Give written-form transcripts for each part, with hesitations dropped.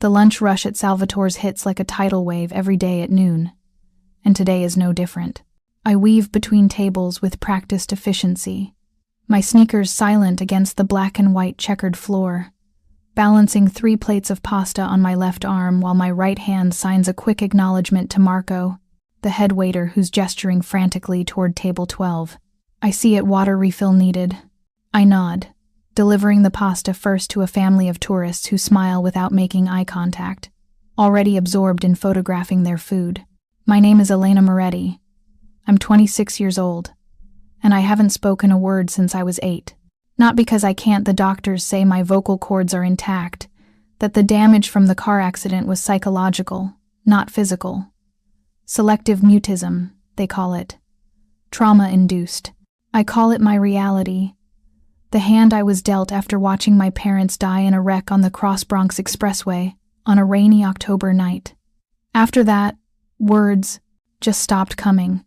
The lunch rush at Salvatore's hits like a tidal wave every day at noon, and today is no different. I weave between tables with practiced efficiency, my sneakers silent against the black and white checkered floor, balancing 3 plates of pasta on my left arm while my right hand signs a quick acknowledgement to Marco, the head waiter who's gesturing frantically toward table 12. I see it, water refill needed. I nod, delivering the pasta first to a family of tourists who smile without making eye contact, already absorbed in photographing their food. My name is Elena Moretti. I'm 26 years old, and I haven't spoken a word since I was 8. Not because I can't, the doctors say my vocal cords are intact, that the damage from the car accident was psychological, not physical. Selective mutism, they call it. Trauma-induced. I call it my reality. The hand I was dealt after watching my parents die in a wreck on the Cross Bronx Expressway on a rainy October night. After that, words just stopped coming.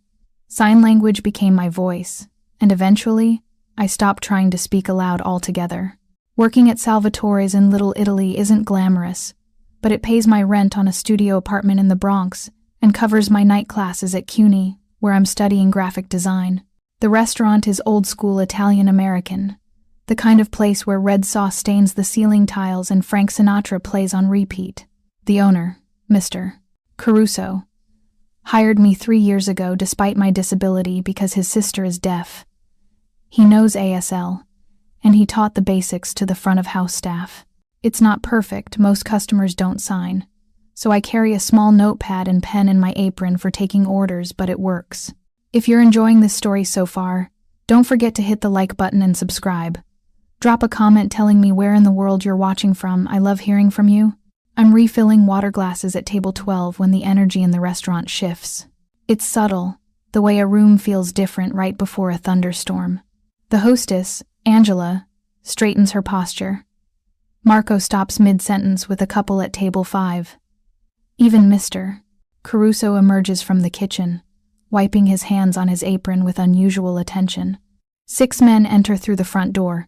Sign language became my voice, and eventually, I stopped trying to speak aloud altogether. Working at Salvatore's in Little Italy isn't glamorous, but it pays my rent on a studio apartment in the Bronx and covers my night classes at CUNY, where I'm studying graphic design. The restaurant is old-school Italian-American, the kind of place where red sauce stains the ceiling tiles and Frank Sinatra plays on repeat. The owner, Mr. Caruso, hired me 3 years ago despite my disability because his sister is deaf. He knows ASL, and he taught the basics to the front-of-house staff. It's not perfect, most customers don't sign, so I carry a small notepad and pen in my apron for taking orders, but it works. If you're enjoying this story so far, don't forget to hit the like button and subscribe. Drop a comment telling me where in the world you're watching from. I love hearing from you. I'm refilling water glasses at table 12 when the energy in the restaurant shifts. It's subtle, the way a room feels different right before a thunderstorm. The hostess, Angela, straightens her posture. Marco stops mid-sentence with a couple at table 5. Even Mr. Caruso emerges from the kitchen, wiping his hands on his apron with unusual attention. 6 men enter through the front door,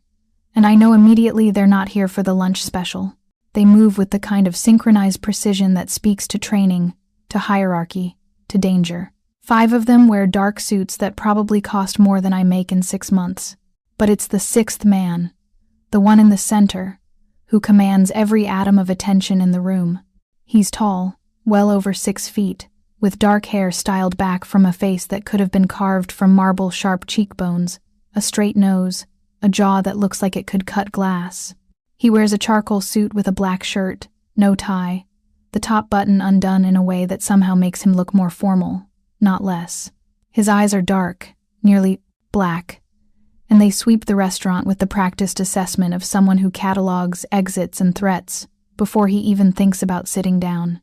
and I know immediately they're not here for the lunch special. They move with the kind of synchronized precision that speaks to training, to hierarchy, to danger. 5 of them wear dark suits that probably cost more than I make in 6 months. But it's the 6th man, the one in the center, who commands every atom of attention in the room. He's tall, well over 6 feet, with dark hair styled back from a face that could have been carved from marble-sharp cheekbones, a straight nose, a jaw that looks like it could cut glass. He wears a charcoal suit with a black shirt, no tie, the top button undone in a way that somehow makes him look more formal, not less. His eyes are dark, nearly black, and they sweep the restaurant with the practiced assessment of someone who catalogs exits and threats before he even thinks about sitting down.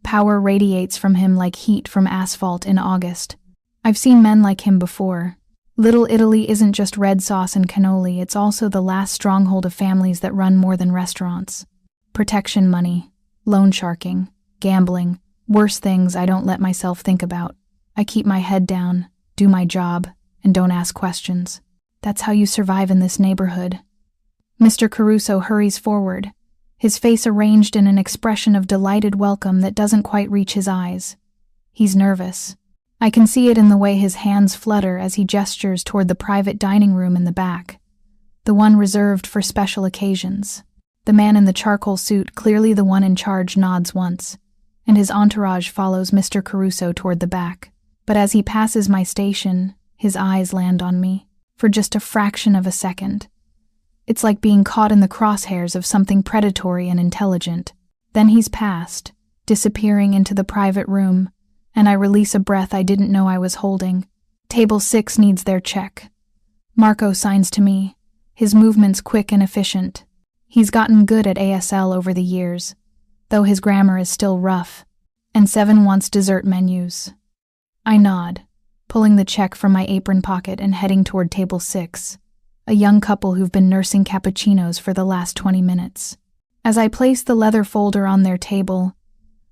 Power radiates from him like heat from asphalt in August. I've seen men like him before. Little Italy isn't just red sauce and cannoli, it's also the last stronghold of families that run more than restaurants. Protection money, loan sharking, gambling, worse things I don't let myself think about. I keep my head down, do my job, and don't ask questions. That's how you survive in this neighborhood. Mr. Caruso hurries forward, his face arranged in an expression of delighted welcome that doesn't quite reach his eyes. He's nervous. I can see it in the way his hands flutter as he gestures toward the private dining room in the back, the one reserved for special occasions. The man in the charcoal suit, clearly the one in charge, nods once, and his entourage follows Mr. Caruso toward the back. But as he passes my station, his eyes land on me, for just a fraction of a second. It's like being caught in the crosshairs of something predatory and intelligent. Then he's past, disappearing into the private room, and I release a breath I didn't know I was holding. Table 6 needs their check. Marco signs to me, his movements quick and efficient. He's gotten good at ASL over the years, though his grammar is still rough. And 7 wants dessert menus. I nod, pulling the check from my apron pocket and heading toward table 6, a young couple who've been nursing cappuccinos for the last 20 minutes. As I place the leather folder on their table,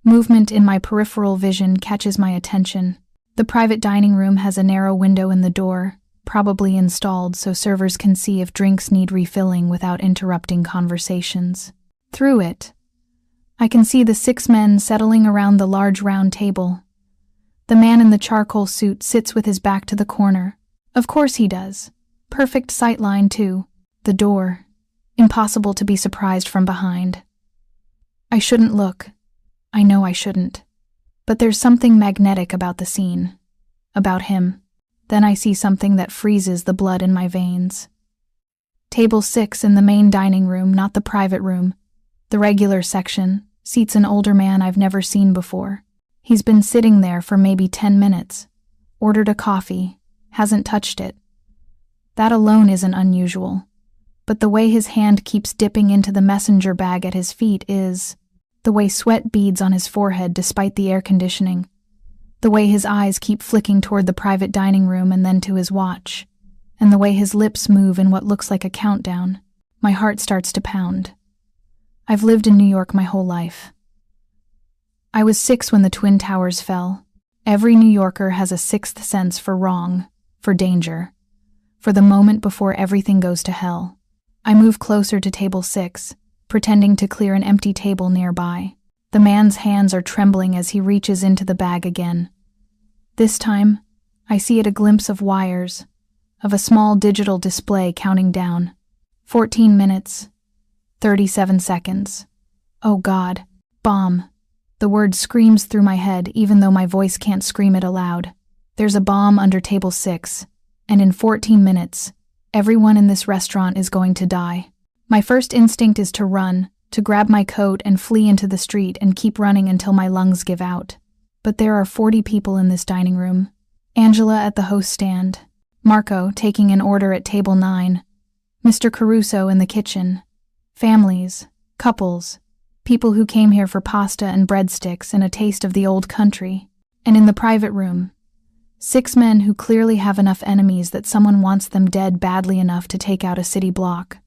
movement in my peripheral vision catches my attention. The private dining room has a narrow window in the door, probably installed so servers can see if drinks need refilling without interrupting conversations. Through it, I I can see the 6 men settling around the large round table. The man in the charcoal suit sits with his back to the corner. Of course he does. Perfect sight line, too. The door. Impossible to be surprised from behind. I shouldn't look. I know I shouldn't. But there's something magnetic about the scene. About him. Then I see something that freezes the blood in my veins. Table 6 in the main dining room, not the private room. The regular section seats an older man I've never seen before. He's been sitting there for maybe 10 minutes. Ordered a coffee. Hasn't touched it. That alone isn't unusual. But the way his hand keeps dipping into the messenger bag at his feet is... the way sweat beads on his forehead despite the air conditioning. The way his eyes keep flicking toward the private dining room and then to his watch. And the way his lips move in what looks like a countdown. My heart starts to pound. I've lived in New York my whole life. I was 6 when the Twin Towers fell. Every New Yorker has a sixth sense for wrong, for danger, for the moment before everything goes to hell. I move closer to table 6, pretending to clear an empty table nearby. The man's hands are trembling as he reaches into the bag again. This time, I see it a glimpse of wires, of a small digital display counting down. 14 minutes, 37 seconds. Oh God, bomb. The word screams through my head even though my voice can't scream it aloud. There's a bomb under table 6, and in 14 minutes, everyone in this restaurant is going to die. My first instinct is to run, to grab my coat and flee into the street and keep running until my lungs give out. But there are 40 people in this dining room. Angela at the host stand, Marco taking an order at table 9, Mr. Caruso in the kitchen, families, couples, people who came here for pasta and breadsticks and a taste of the old country, and in the private room, 6 men who clearly have enough enemies that someone wants them dead badly enough to take out a city block.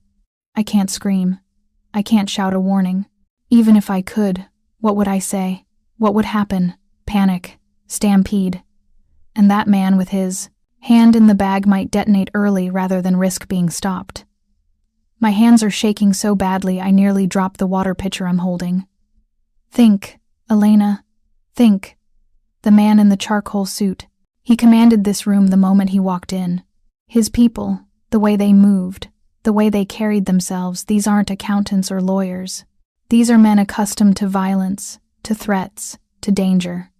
I can't scream. I can't shout a warning. Even if I could, what would I say? What would happen? Panic. Stampede. And that man with his hand in the bag might detonate early rather than risk being stopped. My hands are shaking so badly I nearly drop the water pitcher I'm holding. Think, Elena. Think. The man in the charcoal suit. He commanded this room the moment he walked in. His people, the way they moved, the way they carried themselves, these aren't accountants or lawyers. These are men accustomed to violence, to threats, to danger.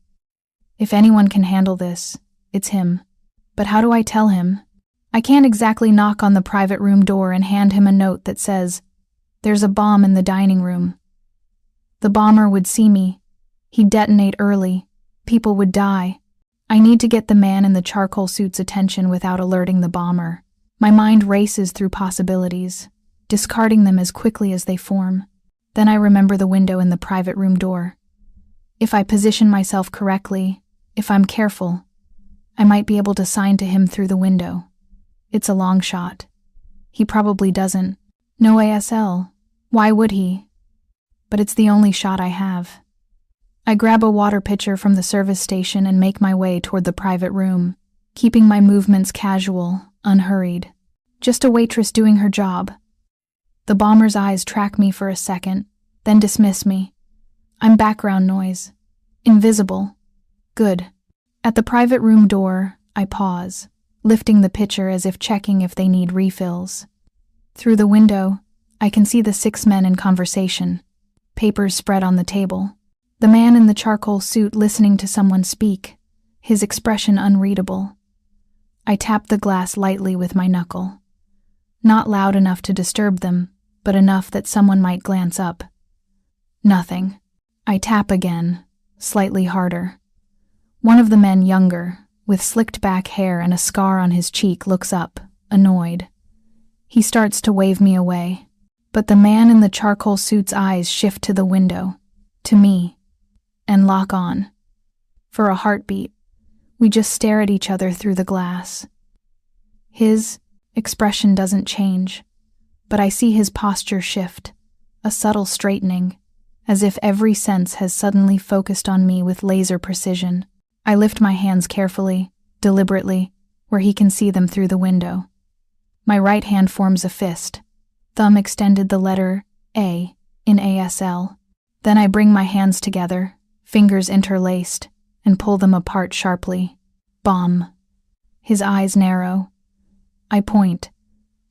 If anyone can handle this, it's him. But how do I tell him? I can't exactly knock on the private room door and hand him a note that says, "There's a bomb in the dining room." The bomber would see me. He'd detonate early. People would die. I need to get the man in the charcoal suit's attention without alerting the bomber. My mind races through possibilities, discarding them as quickly as they form. Then I remember the window in the private room door. If I position myself correctly, if I'm careful, I might be able to sign to him through the window. It's a long shot. He probably doesn't. No ASL. Why would he? But it's the only shot I have. I grab a water pitcher from the service station and make my way toward the private room, keeping my movements casual, unhurried. Just a waitress doing her job. The bomber's eyes track me for a second, then dismiss me. I'm background noise. Invisible. Good. At the private room door, I pause, lifting the pitcher as if checking if they need refills. Through the window, I can see the 6 men in conversation, papers spread on the table. The man in the charcoal suit listening to someone speak, his expression unreadable. I tap the glass lightly with my knuckle. Not loud enough to disturb them, but enough that someone might glance up. Nothing. I tap again, slightly harder. One of the men, younger, with slicked back hair and a scar on his cheek, looks up, annoyed. He starts to wave me away, but the man in the charcoal suit's eyes shift to the window, to me, and lock on. For a heartbeat, we just stare at each other through the glass. His expression doesn't change, but I see his posture shift, a subtle straightening, as if every sense has suddenly focused on me with laser precision. I lift my hands carefully, deliberately, where he can see them through the window. My right hand forms a fist, thumb extended the letter A in ASL. Then I bring my hands together, fingers interlaced, and pull them apart sharply. Bomb. His eyes narrow. I point,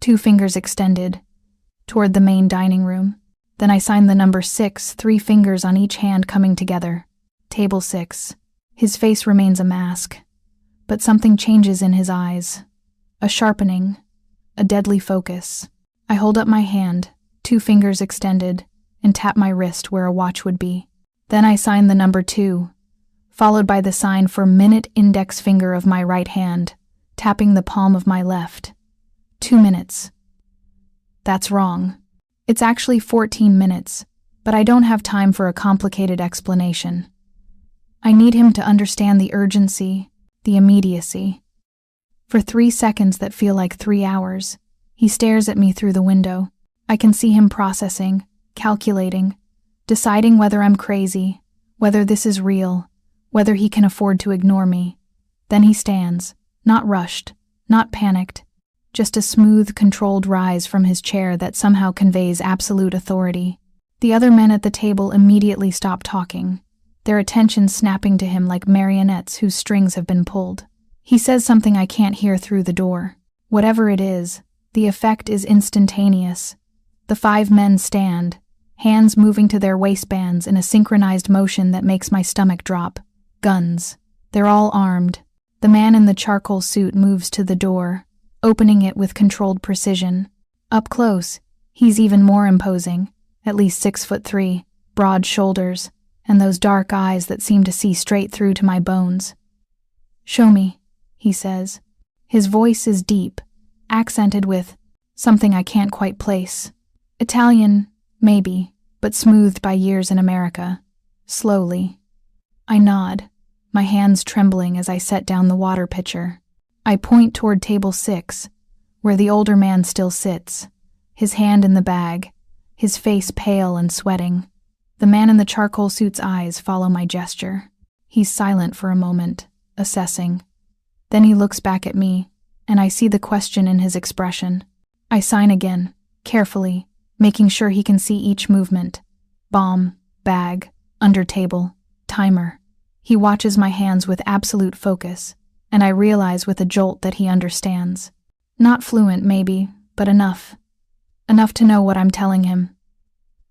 2 fingers extended, toward the main dining room. Then I sign the number 6, 3 fingers on each hand coming together. Table 6. His face remains a mask, but something changes in his eyes. A sharpening, a deadly focus. I hold up my hand, 2 fingers extended, and tap my wrist where a watch would be. Then I sign the number 2, followed by the sign for minute index finger of my right hand, tapping the palm of my left. 2 minutes. That's wrong. It's actually 14 minutes, but I don't have time for a complicated explanation. I need him to understand the urgency, the immediacy. For 3 seconds that feel like 3 hours, he stares at me through the window. I can see him processing, calculating, deciding whether I'm crazy, whether this is real, whether he can afford to ignore me. Then he stands, not rushed, not panicked, just a smooth, controlled rise from his chair that somehow conveys absolute authority. The other men at the table immediately stop talking, their attention snapping to him like marionettes whose strings have been pulled. He says something I can't hear through the door. Whatever it is, the effect is instantaneous. The 5 men stand, hands moving to their waistbands in a synchronized motion that makes my stomach drop. Guns. They're all armed. The man in the charcoal suit moves to the door, opening it with controlled precision. Up close, he's even more imposing, at least 6'3", broad shoulders, and those dark eyes that seem to see straight through to my bones. "Show me," he says. His voice is deep, accented with something I can't quite place. Italian, maybe, but smoothed by years in America. Slowly. I nod, my hands trembling as I set down the water pitcher. I point toward table 6, where the older man still sits, his hand in the bag, his face pale and sweating. The man in the charcoal suit's eyes follow my gesture. He's silent for a moment, assessing. Then he looks back at me, and I see the question in his expression. I sign again, carefully, making sure he can see each movement. Bomb, bag, under table, timer. He watches my hands with absolute focus, and I realize with a jolt that he understands. Not fluent, maybe, but enough. Enough to know what I'm telling him.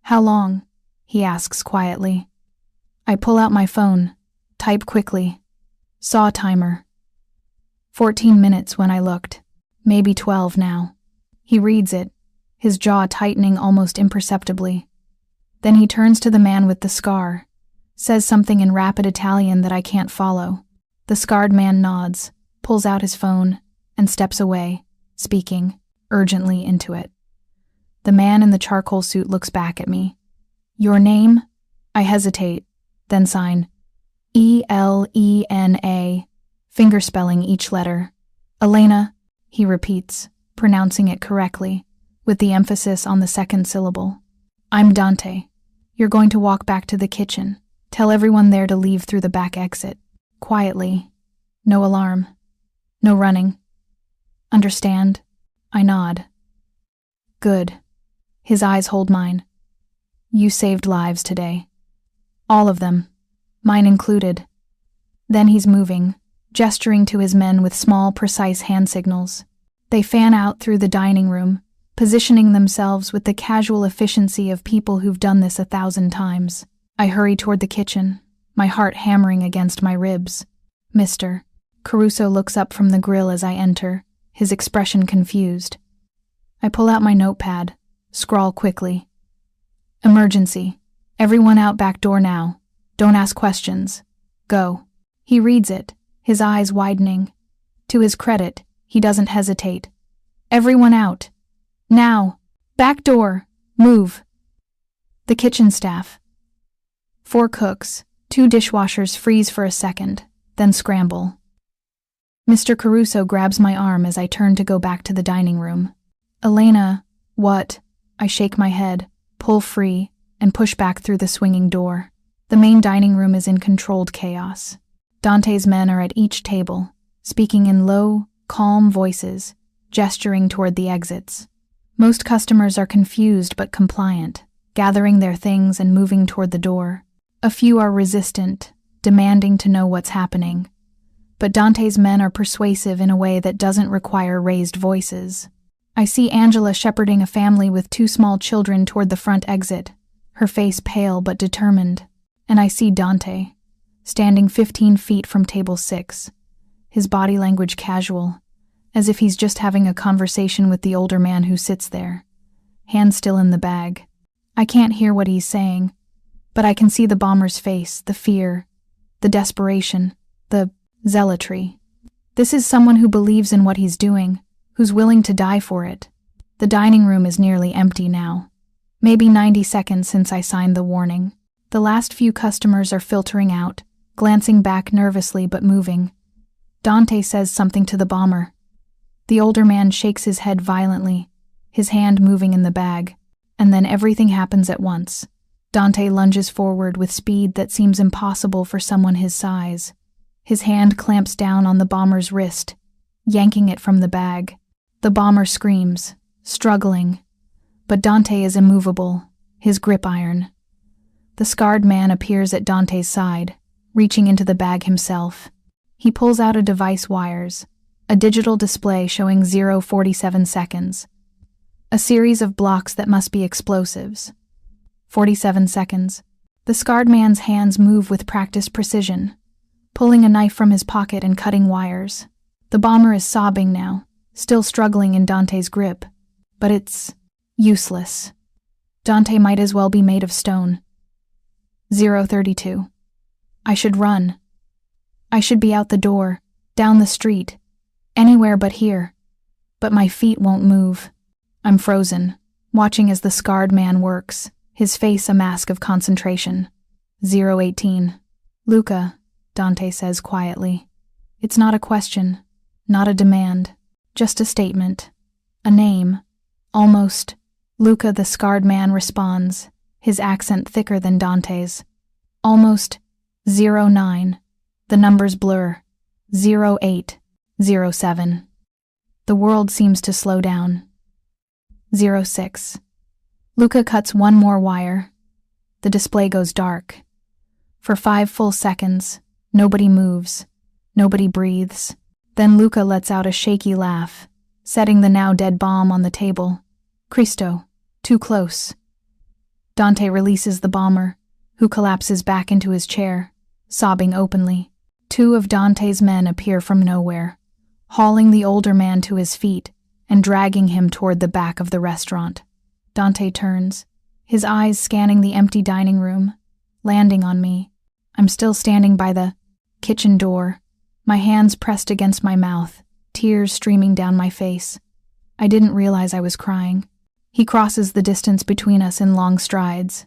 "How long?" he asks quietly. I pull out my phone, type quickly. Saw timer. 14 minutes when I looked. Maybe 12 now. He reads it, his jaw tightening almost imperceptibly. Then he turns to the man with the scar, says something in rapid Italian that I can't follow. The scarred man nods, pulls out his phone, and steps away, speaking, urgently, into it. The man in the charcoal suit looks back at me. "Your name?" I hesitate, then sign. Elena, fingerspelling each letter. "Elena," he repeats, pronouncing it correctly, with the emphasis on the second syllable. "I'm Dante. You're going to walk back to the kitchen. Tell everyone there to leave through the back exit. Quietly. No alarm. No running. Understand?" I nod. "Good." His eyes hold mine. "You saved lives today. All of them. Mine included." Then he's moving, gesturing to his men with small, precise hand signals. They fan out through the dining room, positioning themselves with the casual efficiency of people who've done this 1,000 times. I hurry toward the kitchen, my heart hammering against my ribs. "Mr." Caruso looks up from the grill as I enter, his expression confused. I pull out my notepad, scrawl quickly. "Emergency. Everyone out back door now. Don't ask questions. Go." He reads it, his eyes widening. To his credit, he doesn't hesitate. "Everyone out. Now. Back door. Move." The kitchen staff. 4 cooks, 2 dishwashers freeze for a second, then scramble. Mr. Caruso grabs my arm as I turn to go back to the dining room. "Elena, what?" I shake my head, pull free, and push back through the swinging door. The main dining room is in controlled chaos. Dante's men are at each table, speaking in low, calm voices, gesturing toward the exits. Most customers are confused but compliant, gathering their things and moving toward the door. A few are resistant, demanding to know what's happening. But Dante's men are persuasive in a way that doesn't require raised voices. I see Angela shepherding a family with 2 small children toward the front exit, her face pale but determined. And I see Dante, standing 15 feet from table 6, his body language casual, as if he's just having a conversation with the older man who sits there, hand still in the bag. I can't hear what he's saying, but I can see the bomber's face, the fear, the desperation, the zealotry. This is someone who believes in what he's doing, who's willing to die for it. The dining room is nearly empty now. Maybe 90 seconds since I signed the warning. The last few customers are filtering out, glancing back nervously but moving. Dante says something to the bomber. The older man shakes his head violently, his hand moving in the bag, and then everything happens at once. Dante lunges forward with speed that seems impossible for someone his size. His hand clamps down on the bomber's wrist, yanking it from the bag. The bomber screams, struggling, but Dante is immovable, his grip iron. The scarred man appears at Dante's side, reaching into the bag himself. He pulls out a device wires, a digital display showing 0:47 seconds. A series of blocks that must be explosives. 47 seconds. The scarred man's hands move with practiced precision, pulling a knife from his pocket and cutting wires. The bomber is sobbing now, still struggling in Dante's grip, but it's useless. Dante might as well be made of stone. 0:32. I should run. I should be out the door, down the street, anywhere but here. But my feet won't move. I'm frozen, watching as the scarred man works, his face a mask of concentration. 0:18. Luca, Dante says quietly. It's not a question, not a demand, just a statement. A name. Almost. Luca, the scarred man, responds, his accent thicker than Dante's. Almost. 09. The numbers blur. 08. 07. The world seems to slow down. 06. Luca cuts one more wire. The display goes dark. For 5 full seconds, nobody moves. Nobody breathes. Then Luca lets out a shaky laugh, setting the now dead bomb on the table. Cristo, too close. Dante releases the bomber, who collapses back into his chair, sobbing openly. 2 of Dante's men appear from nowhere, hauling the older man to his feet and dragging him toward the back of the restaurant. Dante turns, his eyes scanning the empty dining room, landing on me. I'm still standing by the kitchen door, my hands pressed against my mouth, tears streaming down my face. I didn't realize I was crying. He crosses the distance between us in long strides,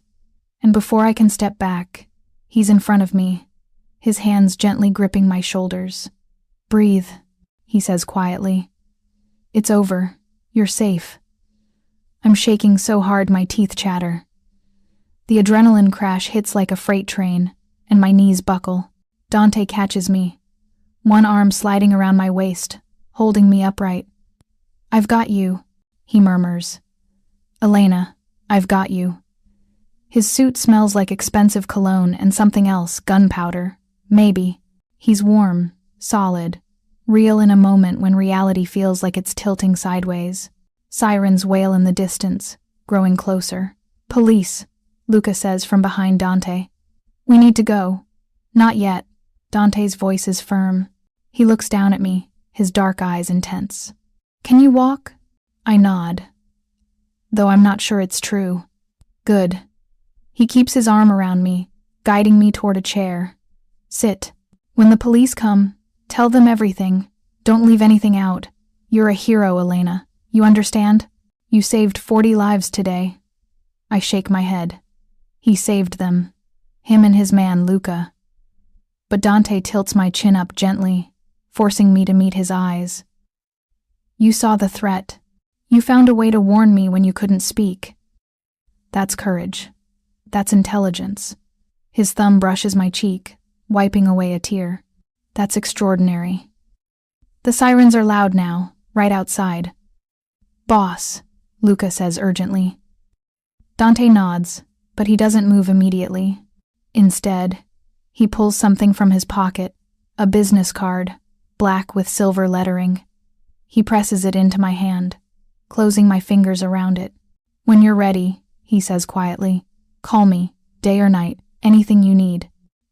and before I can step back, he's in front of me, his hands gently gripping my shoulders. Breathe, he says quietly. It's over. You're safe. I'm shaking so hard my teeth chatter. The adrenaline crash hits like a freight train, and my knees buckle. Dante catches me, one arm sliding around my waist, holding me upright. I've got you, he murmurs. Elena, I've got you. His suit smells like expensive cologne and something else, gunpowder. Maybe. He's warm, solid, real in a moment when reality feels like it's tilting sideways. Sirens wail in the distance, growing closer. Police, Luca says from behind Dante. We need to go. Not yet. Dante's voice is firm. He looks down at me, his dark eyes intense. Can you walk? I nod, though I'm not sure it's true. Good. He keeps his arm around me, guiding me toward a chair. Sit. When the police come, tell them everything. Don't leave anything out. You're a hero, Elena. You understand? You saved 40 lives today. I shake my head. He saved them. Him and his man, Luca. But Dante tilts my chin up gently, forcing me to meet his eyes. You saw the threat. You found a way to warn me when you couldn't speak. That's courage. That's intelligence. His thumb brushes my cheek, wiping away a tear. That's extraordinary. The sirens are loud now, right outside. Boss, Luca says urgently. Dante nods, but he doesn't move immediately. Instead, he pulls something from his pocket, a business card, black with silver lettering. He presses it into my hand, closing my fingers around it. "When you're ready," he says quietly, "call me, day or night, anything you need."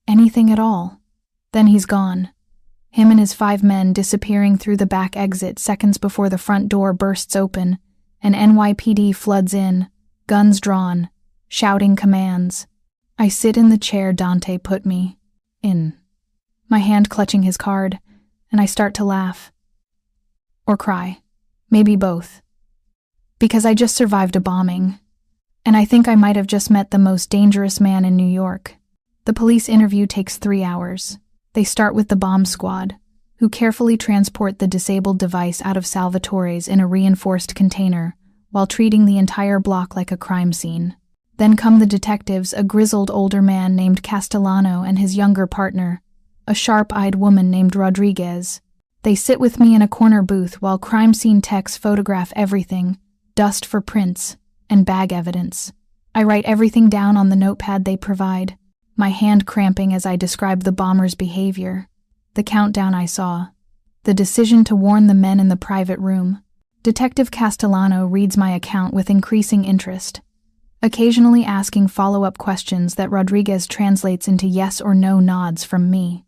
Anything at all. Then he's gone. Him and his 5 men disappearing through the back exit seconds before the front door bursts open and NYPD floods in, guns drawn, shouting commands. I sit in the chair Dante put me in, my hand clutching his card, and I start to laugh. Or cry. Maybe both. Because I just survived a bombing, and I think I might have just met the most dangerous man in New York. The police interview takes 3 hours. They start with the bomb squad, who carefully transport the disabled device out of Salvatore's in a reinforced container, while treating the entire block like a crime scene. Then come the detectives, a grizzled older man named Castellano and his younger partner, a sharp-eyed woman named Rodriguez. They sit with me in a corner booth while crime scene techs photograph everything, dust for prints, and bag evidence. I write everything down on the notepad they provide, my hand cramping as I describe the bomber's behavior, the countdown I saw, the decision to warn the men in the private room. Detective Castellano reads my account with increasing interest, occasionally asking follow-up questions that Rodriguez translates into yes or no nods from me.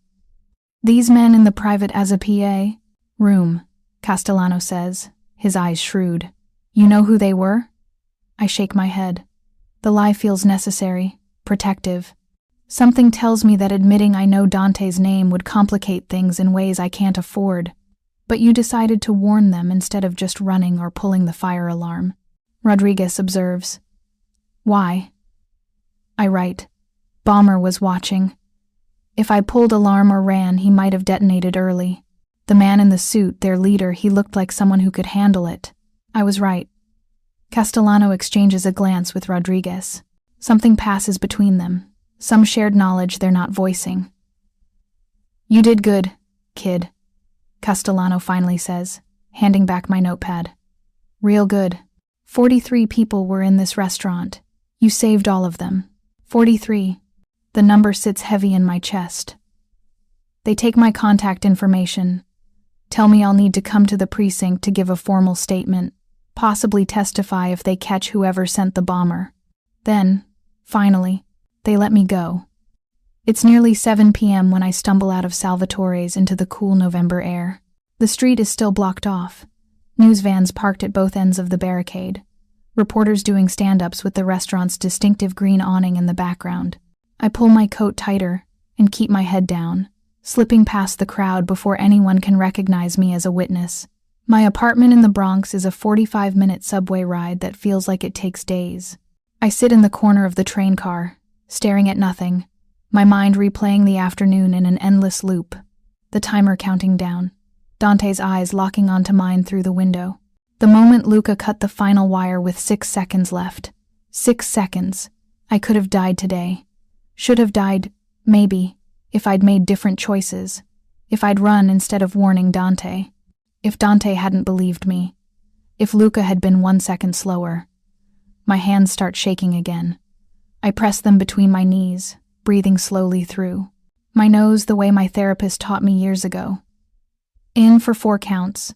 "These men in the private as a PA room," Castellano says, his eyes shrewd. "You know who they were?" I shake my head. The lie feels necessary, protective. Something tells me that admitting I know Dante's name would complicate things in ways I can't afford. But you decided to warn them instead of just running or pulling the fire alarm. Rodriguez observes. "Why?" I write. "Bomber was watching. If I pulled alarm or ran, he might have detonated early. The man in the suit, their leader, he looked like someone who could handle it." I was right. Castellano exchanges a glance with Rodriguez. Something passes between them, some shared knowledge they're not voicing. "You did good, kid," Castellano finally says, handing back my notepad. "Real good. 43 people were in this restaurant. You saved all of them. 43. The number sits heavy in my chest. They take my contact information, tell me I'll need to come to the precinct to give a formal statement, possibly testify if they catch whoever sent the bomber. Then, finally, they let me go. It's nearly 7 p.m. when I stumble out of Salvatore's into the cool November air. The street is still blocked off. News vans parked at both ends of the barricade. Reporters doing stand-ups with the restaurant's distinctive green awning in the background. I pull my coat tighter and keep my head down, slipping past the crowd before anyone can recognize me as a witness. My apartment in the Bronx is a 45-minute subway ride that feels like it takes days. I sit in the corner of the train car, staring at nothing, my mind replaying the afternoon in an endless loop, the timer counting down, Dante's eyes locking onto mine through the window. The moment Luca cut the final wire with 6 seconds left. 6 seconds. I could have died today. Should have died, maybe, if I'd made different choices. If I'd run instead of warning Dante. If Dante hadn't believed me. If Luca had been 1 second slower. My hands start shaking again. I press them between my knees, breathing slowly through. My nose the way my therapist taught me years ago. In for 4 counts.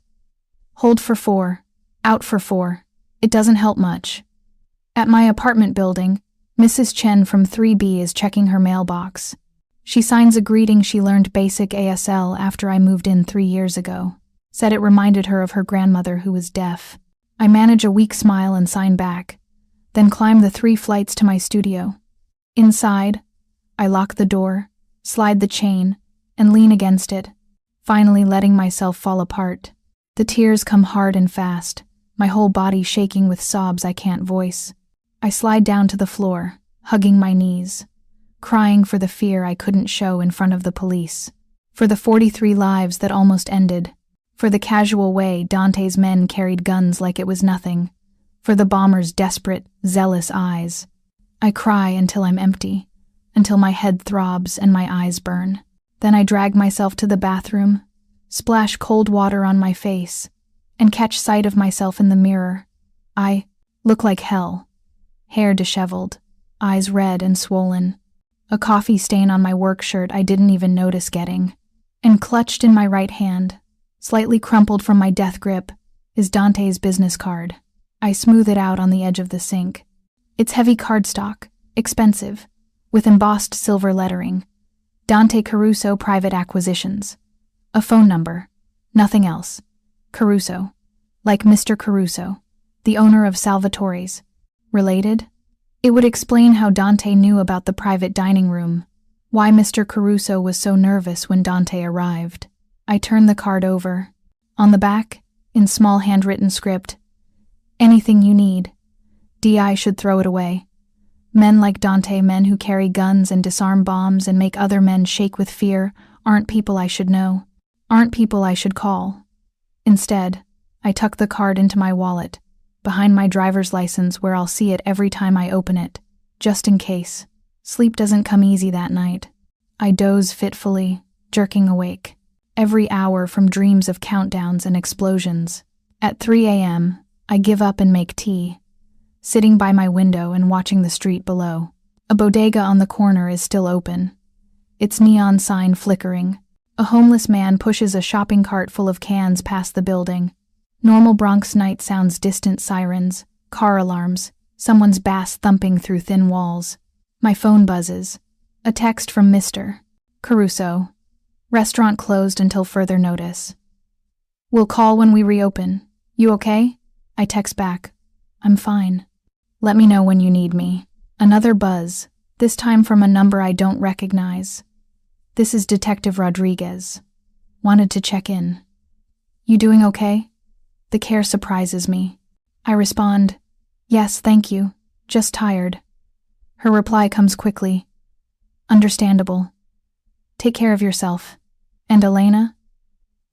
Hold for 4. Out for 4. It doesn't help much. At my apartment building, Mrs. Chen from 3B is checking her mailbox. She signs a greeting she learned basic ASL after I moved in 3 years ago. Said it reminded her of her grandmother who was deaf. I manage a weak smile and sign back, then climb the 3 flights to my studio. Inside, I lock the door, slide the chain, and lean against it, finally letting myself fall apart. The tears come hard and fast, my whole body shaking with sobs I can't voice. I slide down to the floor, hugging my knees, crying for the fear I couldn't show in front of the police, for the 43 lives that almost ended, for the casual way Dante's men carried guns like it was nothing, for the bomber's desperate, zealous eyes. I cry until I'm empty, until my head throbs and my eyes burn. Then I drag myself to the bathroom, splash cold water on my face, and catch sight of myself in the mirror. I look like hell. hair disheveled, eyes red and swollen. A coffee stain on my work shirt I didn't even notice getting. And clutched in my right hand, slightly crumpled from my death grip, is Dante's business card. I smooth it out on the edge of the sink. It's heavy cardstock, expensive, with embossed silver lettering. Dante Caruso Private Acquisitions. A phone number. Nothing else. Caruso. Like Mr. Caruso, the owner of Salvatore's. Related? It would explain how Dante knew about the private dining room, why Mr. Caruso was so nervous when Dante arrived. I turned the card over. On the back, in small handwritten script, anything you need. DI should throw it away. Men like Dante, men who carry guns and disarm bombs and make other men shake with fear, aren't people I should know, aren't people I should call. Instead, I tuck the card into my wallet, behind my driver's license where I'll see it every time I open it, just in case. Sleep doesn't come easy that night. I doze fitfully, jerking awake, every hour from dreams of countdowns and explosions. At 3 a.m., I give up and make tea, sitting by my window and watching the street below. A bodega on the corner is still open, its neon sign flickering. A homeless man pushes a shopping cart full of cans past the building. Normal Bronx night sounds: distant sirens, car alarms, someone's bass thumping through thin walls. My phone buzzes. A text from Mr. Caruso. Restaurant closed until further notice. We'll call when we reopen. You okay? I text back. I'm fine. Let me know when you need me. Another buzz, this time from a number I don't recognize. This is Detective Rodriguez. Wanted to check in. You doing okay? The care surprises me. I respond, yes, thank you, just tired. Her reply comes quickly. Understandable. Take care of yourself. And Elena?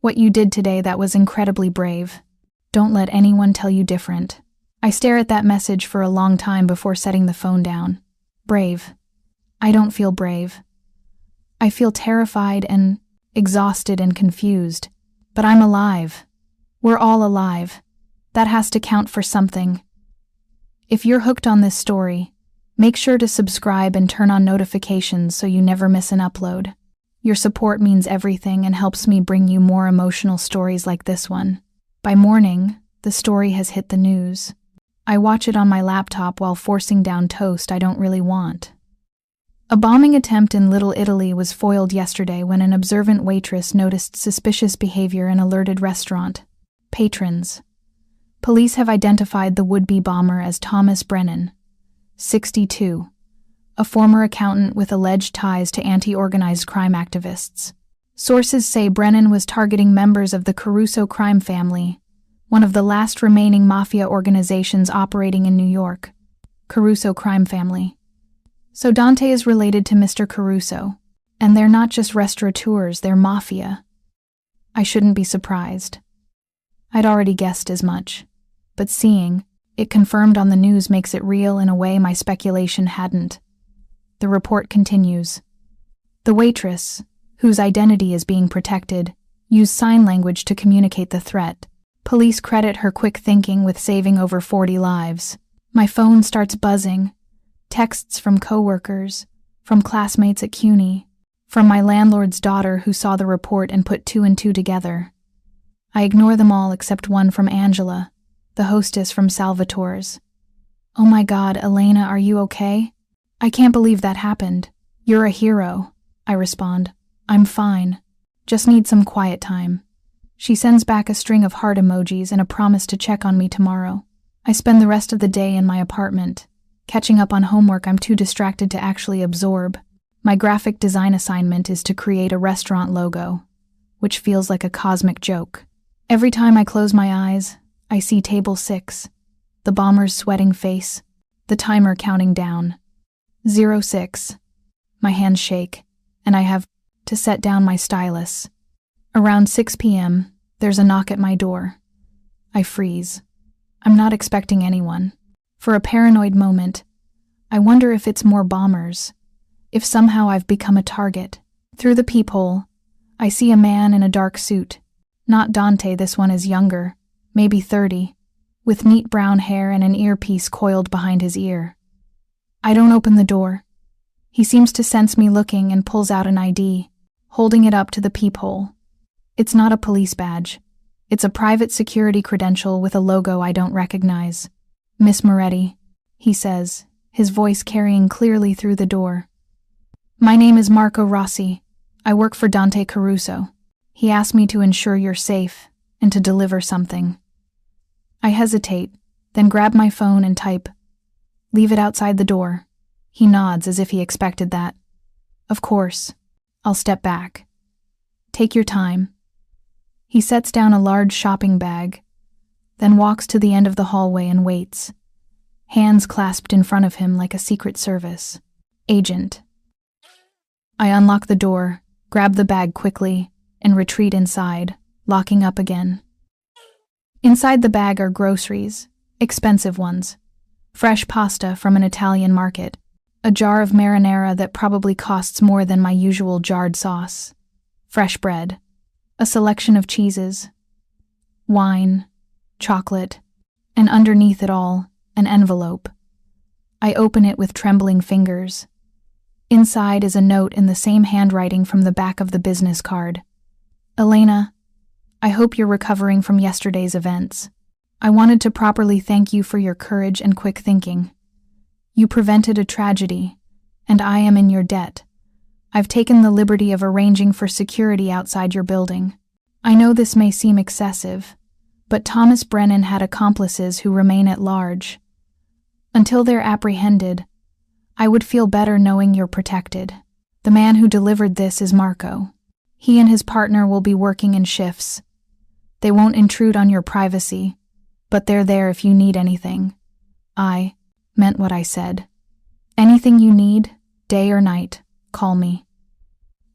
What you did today, that was incredibly brave. Don't let anyone tell you different. I stare at that message for a long time before setting the phone down. Brave. I don't feel brave. I feel terrified and exhausted and confused. But I'm alive. We're all alive. That has to count for something. If you're hooked on this story, make sure to subscribe and turn on notifications so you never miss an upload. Your support means everything and helps me bring you more emotional stories like this one. By morning, the story has hit the news. I watch it on my laptop while forcing down toast I don't really want. A bombing attempt in Little Italy was foiled yesterday when an observant waitress noticed suspicious behavior and alerted restaurant patrons. Police have identified the would-be bomber as Thomas Brennan, 62, a former accountant with alleged ties to anti-organized crime activists. Sources say Brennan was targeting members of the Caruso crime family, one of the last remaining mafia organizations operating in New York. Caruso crime family. So Dante is related to Mr. Caruso, and they're not just restaurateurs, they're mafia. I shouldn't be surprised. I'd already guessed as much, but seeing it confirmed on the news makes it real in a way my speculation hadn't. The report continues. The waitress, whose identity is being protected, used sign language to communicate the threat. Police credit her quick thinking with saving over 40 lives. My phone starts buzzing. Texts from coworkers, from classmates at CUNY, from my landlord's daughter who saw the report and put 2 and 2 together. I ignore them all except one from Angela, the hostess from Salvatore's. Oh my God, Elena, are you okay? I can't believe that happened. You're a hero, I respond. I'm fine. Just need some quiet time. She sends back a string of heart emojis and a promise to check on me tomorrow. I spend the rest of the day in my apartment, catching up on homework I'm too distracted to actually absorb. My graphic design assignment is to create a restaurant logo, which feels like a cosmic joke. Every time I close my eyes, I see table 6, the bomber's sweating face, the timer counting down. 06. My hands shake, and I have to set down my stylus. Around 6 p.m., there's a knock at my door. I freeze. I'm not expecting anyone. For a paranoid moment, I wonder if it's more bombers, if somehow I've become a target. Through the peephole, I see a man in a dark suit. Not Dante, this one is younger, maybe 30, with neat brown hair and an earpiece coiled behind his ear. I don't open the door. He seems to sense me looking and pulls out an ID, holding it up to the peephole. It's not a police badge. It's a private security credential with a logo I don't recognize. Miss Moretti, he says, his voice carrying clearly through the door. My name is Marco Rossi. I work for Dante Caruso. He asked me to ensure you're safe and to deliver something. I hesitate, then grab my phone and type, "Leave it outside the door." He nods as if he expected that. Of course. I'll step back. Take your time. He sets down a large shopping bag, then walks to the end of the hallway and waits, hands clasped in front of him like a Secret Service agent. I unlock the door, grab the bag quickly, and retreat inside, locking up again. Inside the bag are groceries, expensive ones, fresh pasta from an Italian market, a jar of marinara that probably costs more than my usual jarred sauce, fresh bread, a selection of cheeses, wine, chocolate, and underneath it all, an envelope. I open it with trembling fingers. Inside is a note in the same handwriting from the back of the business card. Elena, I hope you're recovering from yesterday's events. I wanted to properly thank you for your courage and quick thinking. You prevented a tragedy, and I am in your debt. I've taken the liberty of arranging for security outside your building. I know this may seem excessive, but Thomas Brennan had accomplices who remain at large. Until they're apprehended, I would feel better knowing you're protected. The man who delivered this is Marco. He and his partner will be working in shifts. They won't intrude on your privacy, but they're there if you need anything. I meant what I said. Anything you need, day or night, call me.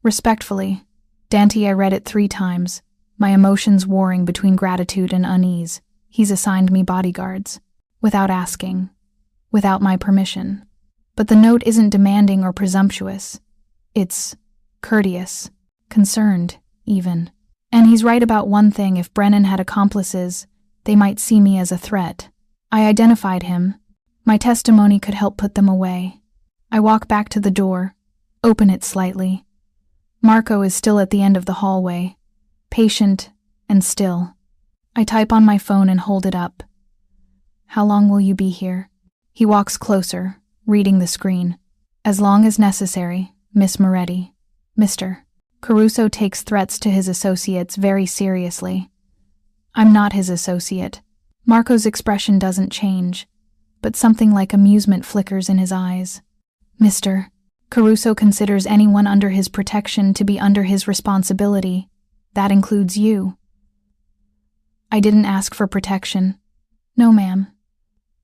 Respectfully, Dante. I read it 3 times, my emotions warring between gratitude and unease. He's assigned me bodyguards, without asking, without my permission. But the note isn't demanding or presumptuous. It's courteous, concerned, even. And he's right about one thing: if Brennan had accomplices, they might see me as a threat. I identified him. My testimony could help put them away. I walk back to the door, open it slightly. Marco is still at the end of the hallway, patient and still. I type on my phone and hold it up. How long will you be here? He walks closer, reading the screen. As long as necessary, Miss Moretti. Mr. Caruso takes threats to his associates very seriously. I'm not his associate. Marco's expression doesn't change, but something like amusement flickers in his eyes. Mr. Caruso considers anyone under his protection to be under his responsibility. That includes you. I didn't ask for protection. No, ma'am.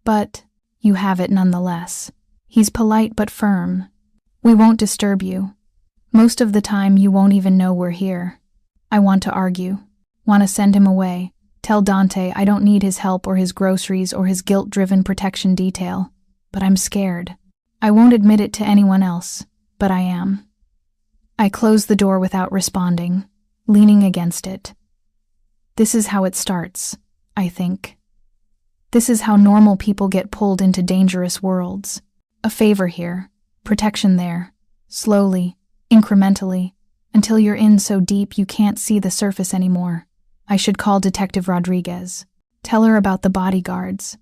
But you have it nonetheless. He's polite but firm. We won't disturb you. Most of the time you won't even know we're here. I want to argue. Want to send him away. Tell Dante I don't need his help or his groceries or his guilt-driven protection detail. But I'm scared. I won't admit it to anyone else, but I am. I close the door without responding, leaning against it. This is how it starts, I think. This is how normal people get pulled into dangerous worlds. A favor here, protection there, slowly, incrementally, until you're in so deep you can't see the surface anymore. I should call Detective Rodriguez. Tell her about the bodyguards.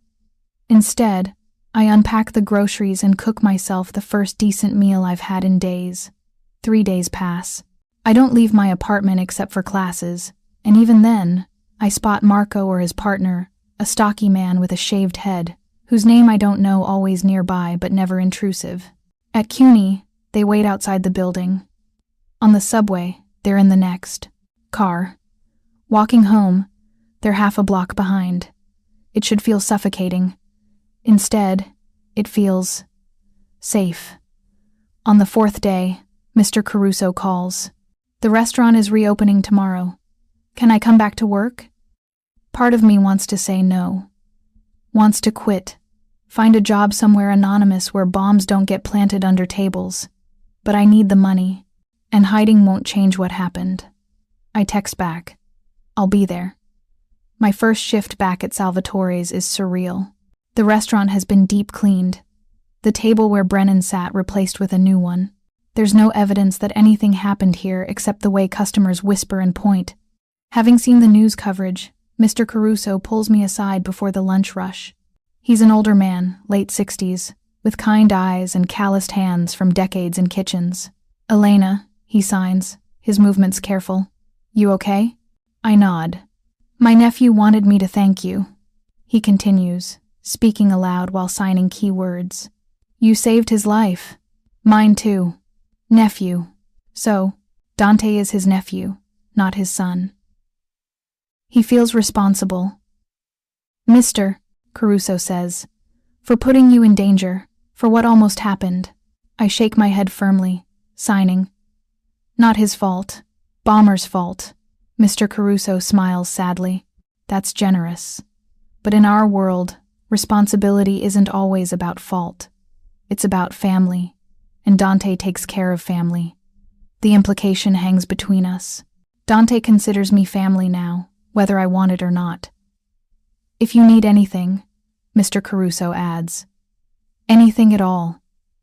Instead, I unpack the groceries and cook myself the first decent meal I've had in days. 3 days pass. I don't leave my apartment except for classes, and even then, I spot Marco or his partner, a stocky man with a shaved head, whose name I don't know, always nearby but never intrusive. At CUNY, they wait outside the building. On the subway, they're in the next car. Walking home, they're half a block behind. It should feel suffocating. Instead, it feels safe. On the 4th day, Mr. Caruso calls. The restaurant is reopening tomorrow. Can I come back to work? Part of me wants to say no. Wants to quit. Find a job somewhere anonymous where bombs don't get planted under tables. But I need the money, and hiding won't change what happened. I text back. I'll be there. My first shift back at Salvatore's is surreal. The restaurant has been deep cleaned. The table where Brennan sat replaced with a new one. There's no evidence that anything happened here except the way customers whisper and point. Having seen the news coverage, Mr. Caruso pulls me aside before the lunch rush. He's an older man, late 60s, with kind eyes and calloused hands from decades in kitchens. "Elena," he signs, his movements careful. "You okay?" I nod. "My nephew wanted me to thank you," he continues, speaking aloud while signing key words. "You saved his life. Mine too. Nephew. So, Dante is his nephew, not his son." He feels responsible. "Mr. Caruso says, for putting you in danger, for what almost happened." I shake my head firmly, signing. "Not his fault. Bomber's fault." Mr. Caruso smiles sadly. "That's generous. But in our world, responsibility isn't always about fault. It's about family, and Dante takes care of family. The implication hangs between us. Dante considers me family now, whether I want it or not. "If you need anything," Mr. Caruso adds, "anything at all,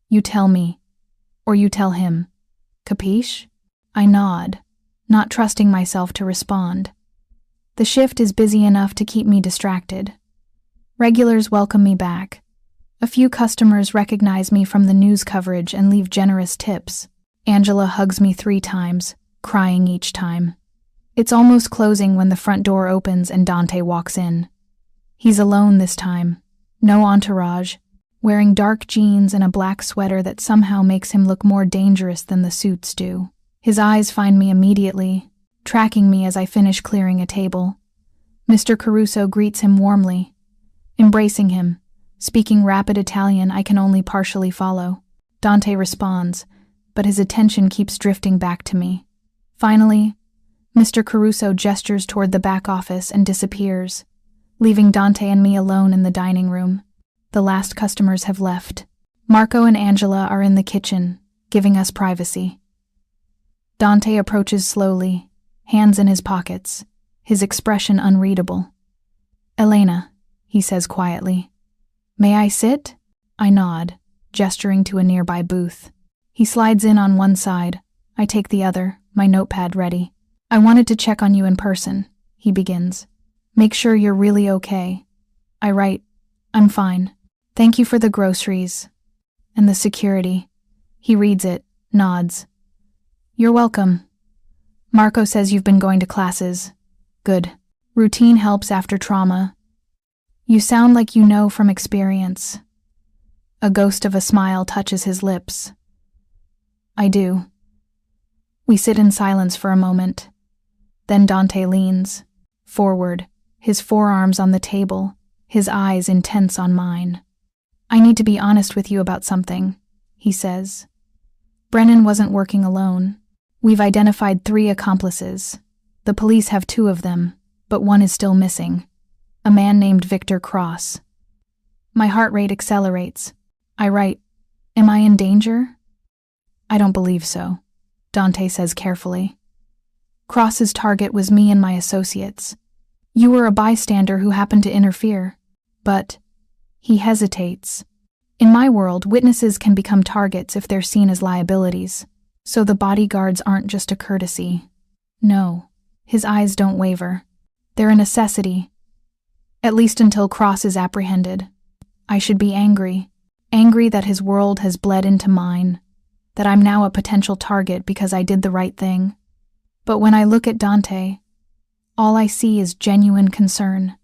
you tell me, or you tell him. Capiche?" I nod, not trusting myself to respond. The shift is busy enough to keep me distracted. Regulars welcome me back. A few customers recognize me from the news coverage and leave generous tips. Angela hugs me 3 times, crying each time. It's almost closing when the front door opens and Dante walks in. He's alone this time, no entourage, wearing dark jeans and a black sweater that somehow makes him look more dangerous than the suits do. His eyes find me immediately, tracking me as I finish clearing a table. Mr. Caruso greets him warmly, embracing him, speaking rapid Italian I can only partially follow. Dante responds, but his attention keeps drifting back to me. Finally, Mr. Caruso gestures toward the back office and disappears, leaving Dante and me alone in the dining room. The last customers have left. Marco and Angela are in the kitchen, giving us privacy. Dante approaches slowly, hands in his pockets, his expression unreadable. "Elena," he says quietly. "May I sit?" I nod, gesturing to a nearby booth. He slides in on one side. I take the other, my notepad ready. "I wanted to check on you in person," he begins. "Make sure you're really okay." I write, "I'm fine. Thank you for the groceries and the security." He reads it, nods. "You're welcome. Marco says you've been going to classes. Good. Routine helps after trauma. You sound like you know from experience." A ghost of a smile touches his lips. "I do." We sit in silence for a moment. Then Dante leans forward, his forearms on the table, his eyes intense on mine. "I need to be honest with you about something," he says. "Brennan wasn't working alone. We've identified 3 accomplices. The police have 2 of them, but one is still missing. A man named Victor Cross." My heart rate accelerates. I write, "Am I in danger?" "I don't believe so," Dante says carefully. "Cross's target was me and my associates. You were a bystander who happened to interfere. But," he hesitates, "in my world, witnesses can become targets if they're seen as liabilities. So the bodyguards aren't just a courtesy. No." His eyes don't waver. "They're a necessity. At least until Cross is apprehended. I should be angry. Angry that his world has bled into mine. That I'm now a potential target because I did the right thing. But when I look at Dante, all I see is genuine concern.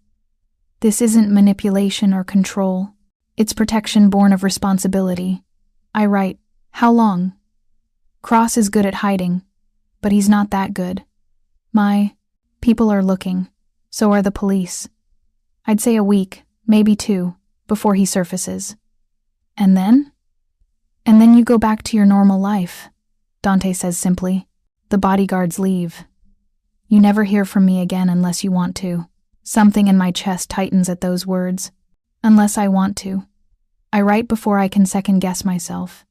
This isn't manipulation or control. It's protection born of responsibility." I write, "How long?" "Cross is good at hiding, but he's not that good. My people are looking. So are the police. I'd say a week, maybe 2, before he surfaces." "And then?" "And then you go back to your normal life," Dante says simply. "The bodyguards leave. You never hear from me again unless you want to." Something in my chest tightens at those words. Unless I want to. I write before I can second-guess myself.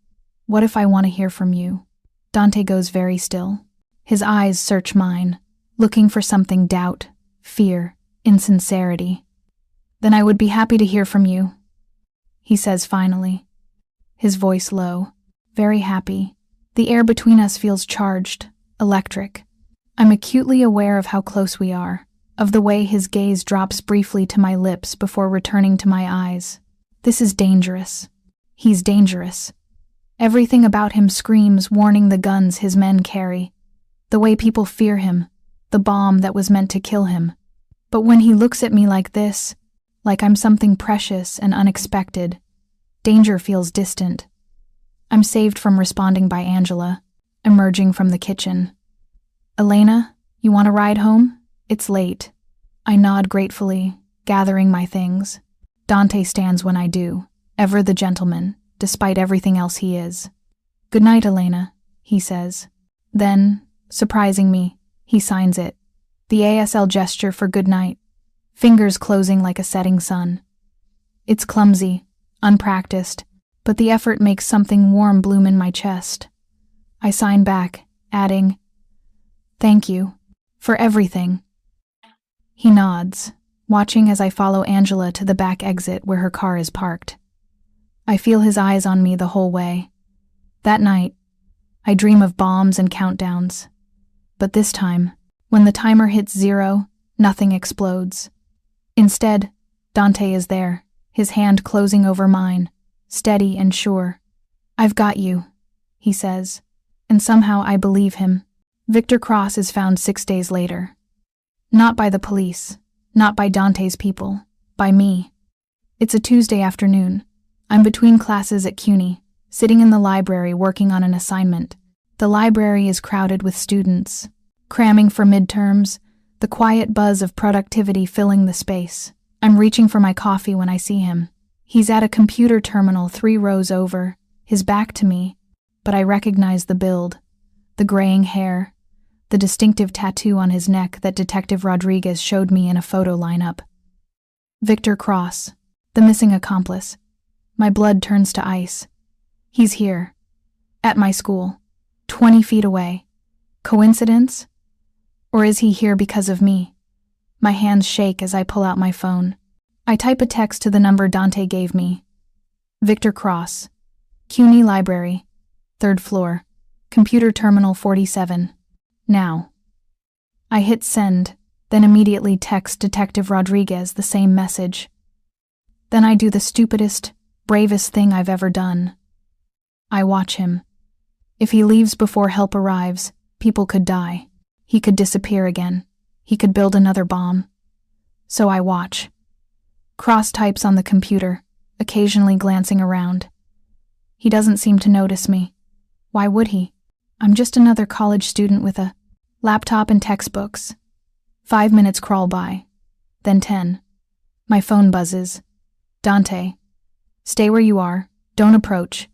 What if I want to hear from you? Dante goes very still. His eyes search mine, looking for something: doubt, fear, insincerity. "Then I would be happy to hear from you," he says finally. his voice low. Very happy. The air between us feels charged, electric. I'm acutely aware of how close we are, of the way his gaze drops briefly to my lips before returning to my eyes. This is dangerous. He's dangerous. Everything about him screams warning the guns his men carry, the way people fear him, the bomb that was meant to kill him. But when he looks at me like this, like I'm something precious and unexpected, danger feels distant. I'm saved from responding by Angela, emerging from the kitchen. "Elena, you want a ride home? It's late." I nod gratefully, gathering my things. Dante stands when I do, ever the gentleman, despite everything else he is. "Good night, Elena," he says. Then, surprising me, he signs it. The ASL gesture for good night, fingers closing like a setting sun. It's clumsy, unpracticed, but the effort makes something warm bloom in my chest. I sign back, adding, "Thank you, for everything." He nods, watching as I follow Angela to the back exit where her car is parked. I feel his eyes on me the whole way. That night, I dream of bombs and countdowns. But this time, when the timer hits 0, nothing explodes. Instead, Dante is there, his hand closing over mine, steady and sure. "I've got you," he says, and somehow I believe him. Victor Cross is found 6 days later. Not by the police, not by Dante's people, by me. It's a Tuesday afternoon. I'm between classes at CUNY, sitting in the library working on an assignment. The library is crowded with students, cramming for midterms, the quiet buzz of productivity filling the space. I'm reaching for my coffee when I see him. He's at a computer terminal 3 rows over, his back to me, but I recognize the build, the graying hair, the distinctive tattoo on his neck that Detective Rodriguez showed me in a photo lineup. Victor Cross, the missing accomplice. My blood turns to ice. He's here, at my school, 20 feet away. Coincidence? Or is he here because of me? My hands shake as I pull out my phone. I type a text to the number Dante gave me. Victor Cross, CUNY Library, 3rd floor, computer terminal 47. Now. I hit send, then immediately text Detective Rodriguez the same message. Then I do the stupidest, bravest thing I've ever done. I watch him. If he leaves before help arrives, people could die. He could disappear again. He could build another bomb. So I watch. Cross types on the computer, occasionally glancing around. He doesn't seem to notice me. Why would he? I'm just another college student with a laptop and textbooks. 5 minutes crawl by. Then 10. My phone buzzes. "Dante. Stay where you are. Don't approach.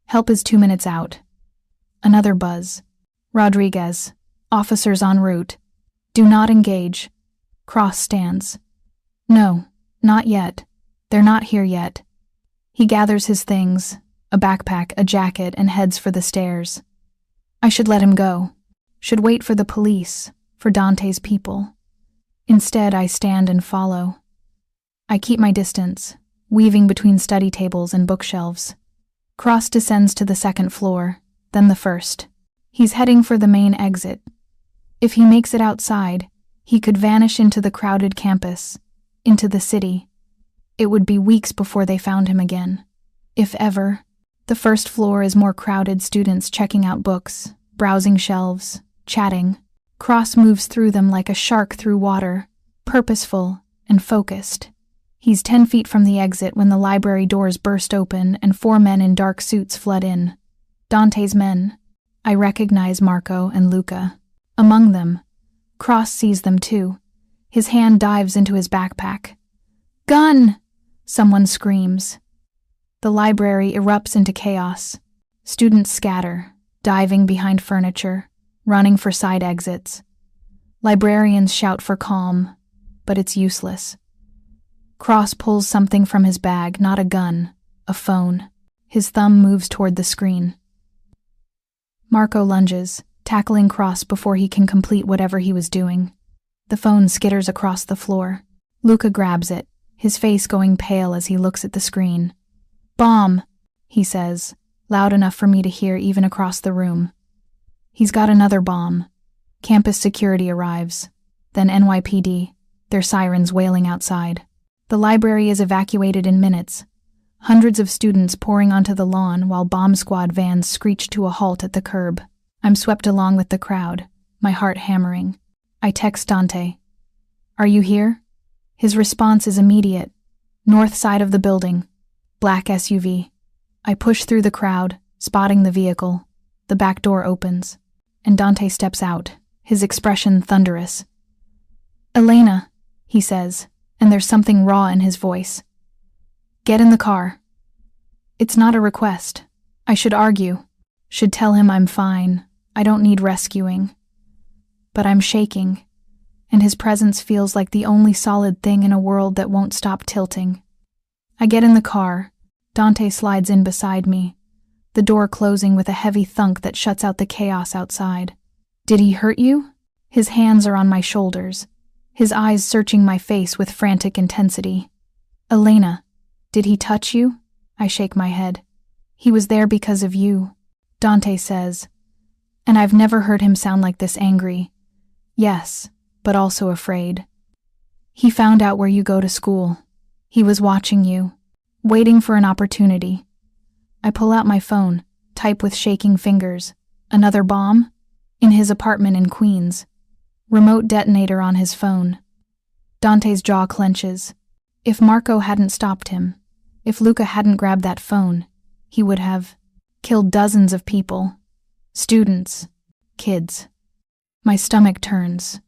Help is 2 minutes out." Another buzz. "Rodriguez. Officers en route. Do not engage." Cross stands. "No, not yet. They're not here yet." He gathers his things, a backpack, a jacket, and heads for the stairs. I should let him go. Should wait for the police, for Dante's people. Instead, I stand and follow. I keep my distance, weaving between study tables and bookshelves. Cross descends to the 2nd floor, then the 1st. He's heading for the main exit. If he makes it outside, he could vanish into the crowded campus, into the city. It would be weeks before they found him again, if ever. The 1st floor is more crowded, students checking out books, browsing shelves, chatting. Cross moves through them like a shark through water, purposeful and focused. He's 10 feet from the exit when the library doors burst open and 4 men in dark suits flood in. Dante's men. I recognize Marco and Luca. Among them, Cross sees them too. His hand dives into his backpack. "Gun!" Someone screams. The library erupts into chaos. Students scatter, diving behind furniture, running for side exits. Librarians shout for calm, but it's useless. Cross pulls something from his bag, not a gun, a phone. His thumb moves toward the screen. Marco lunges, tackling Cross before he can complete whatever he was doing. The phone skitters across the floor. Luca grabs it, his face going pale as he looks at the screen. "Bomb!" he says, loud enough for me to hear even across the room. He's got another bomb. Campus security arrives. Then NYPD, their sirens wailing outside. The library is evacuated in minutes. Hundreds of students pouring onto the lawn while bomb squad vans screech to a halt at the curb. I'm swept along with the crowd, my heart hammering. I text Dante. Are you here? His response is immediate. North side of the building. Black SUV. I push through the crowd, spotting the vehicle. The back door opens, and Dante steps out, his expression thunderous. Elena, he says, and there's something raw in his voice. Get in the car. It's not a request. I should argue. Should tell him I'm fine. I don't need rescuing. But I'm shaking, and his presence feels like the only solid thing in a world that won't stop tilting. I get in the car. Dante slides in beside me, the door closing with a heavy thunk that shuts out the chaos outside. Did he hurt you? His hands are on my shoulders, his eyes searching my face with frantic intensity. Elena, did he touch you? I shake my head. He was there because of you, Dante says, and I've never heard him sound like this angry. Yes, but also afraid. He found out where you go to school. He was watching you, waiting for an opportunity. I pull out my phone, type with shaking fingers. Another bomb? In his apartment in Queens. Remote detonator on his phone. Dante's jaw clenches. If Marco hadn't stopped him, if Luca hadn't grabbed that phone, he would have killed dozens of people. Students. Kids. My stomach turns.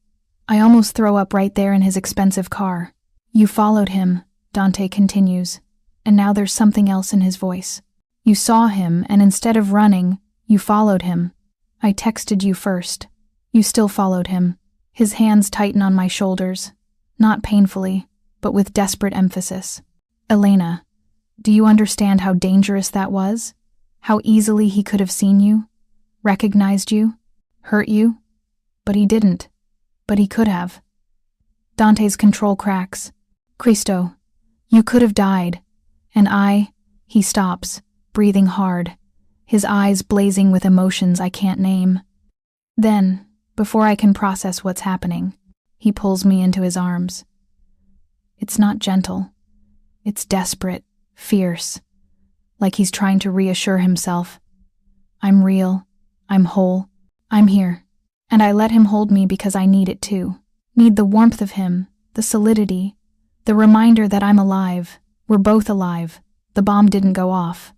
I almost throw up right there in his expensive car. You followed him, Dante continues, and now there's something else in his voice. You saw him, and instead of running, you followed him. I texted you first. You still followed him. His hands tighten on my shoulders, not painfully, but with desperate emphasis. Elena, do you understand how dangerous that was? How easily he could have seen you, recognized you, hurt you? But he didn't. But he could have. Dante's control cracks. Cristo, you could have died. And he stops, breathing hard, his eyes blazing with emotions I can't name. Then, before I can process what's happening, he pulls me into his arms. It's not gentle. It's desperate, fierce, like he's trying to reassure himself. I'm real. I'm whole. I'm here. And I let him hold me because I need it too. Need the warmth of him, the solidity, the reminder that I'm alive. We're both alive. The bomb didn't go off.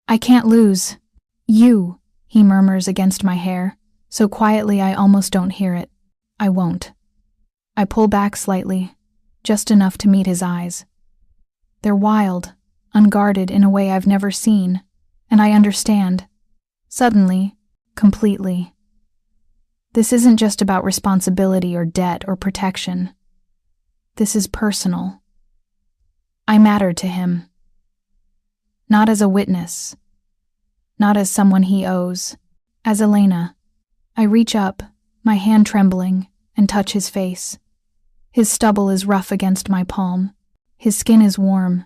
I can't lose. You, he murmurs against my hair, so quietly I almost don't hear it. I won't. I pull back slightly, just enough to meet his eyes. They're wild, unguarded in a way I've never seen, and I understand. Suddenly, completely. This isn't just about responsibility or debt or protection. This is personal. I matter to him. Not as a witness. Not as someone he owes. As Elena. I reach up, my hand trembling, and touch his face. His stubble is rough against my palm. His skin is warm.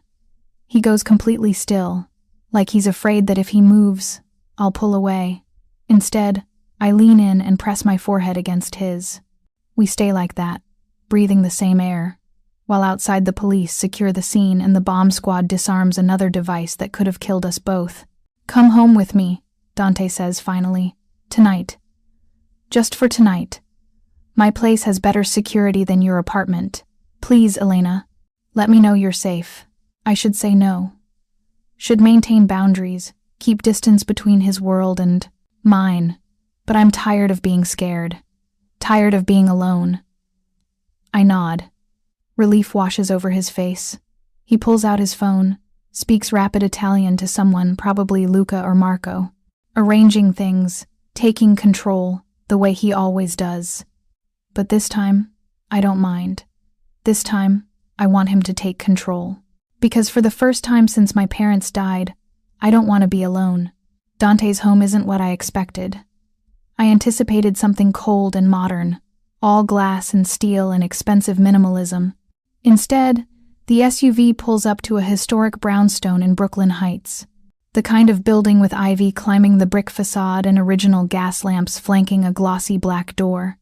He goes completely still, like he's afraid that if he moves, I'll pull away. Instead, I lean in and press my forehead against his. We stay like that, breathing the same air, while outside the police secure the scene and the bomb squad disarms another device that could have killed us both. Come home with me, Dante says finally. Tonight. Just for tonight. My place has better security than your apartment. Please, Elena, let me know you're safe. I should say no. Should maintain boundaries, keep distance between his world and mine. But I'm tired of being scared. Tired of being alone. I nod. Relief washes over his face. He pulls out his phone, speaks rapid Italian to someone, probably Luca or Marco, arranging things, taking control, the way he always does. But this time, I don't mind. This time, I want him to take control. Because for the first time since my parents died, I don't want to be alone. Dante's home isn't what I expected. I anticipated something cold and modern, all glass and steel and expensive minimalism. Instead, the SUV pulls up to a historic brownstone in Brooklyn Heights. The kind of building with ivy climbing the brick facade and original gas lamps flanking a glossy black door.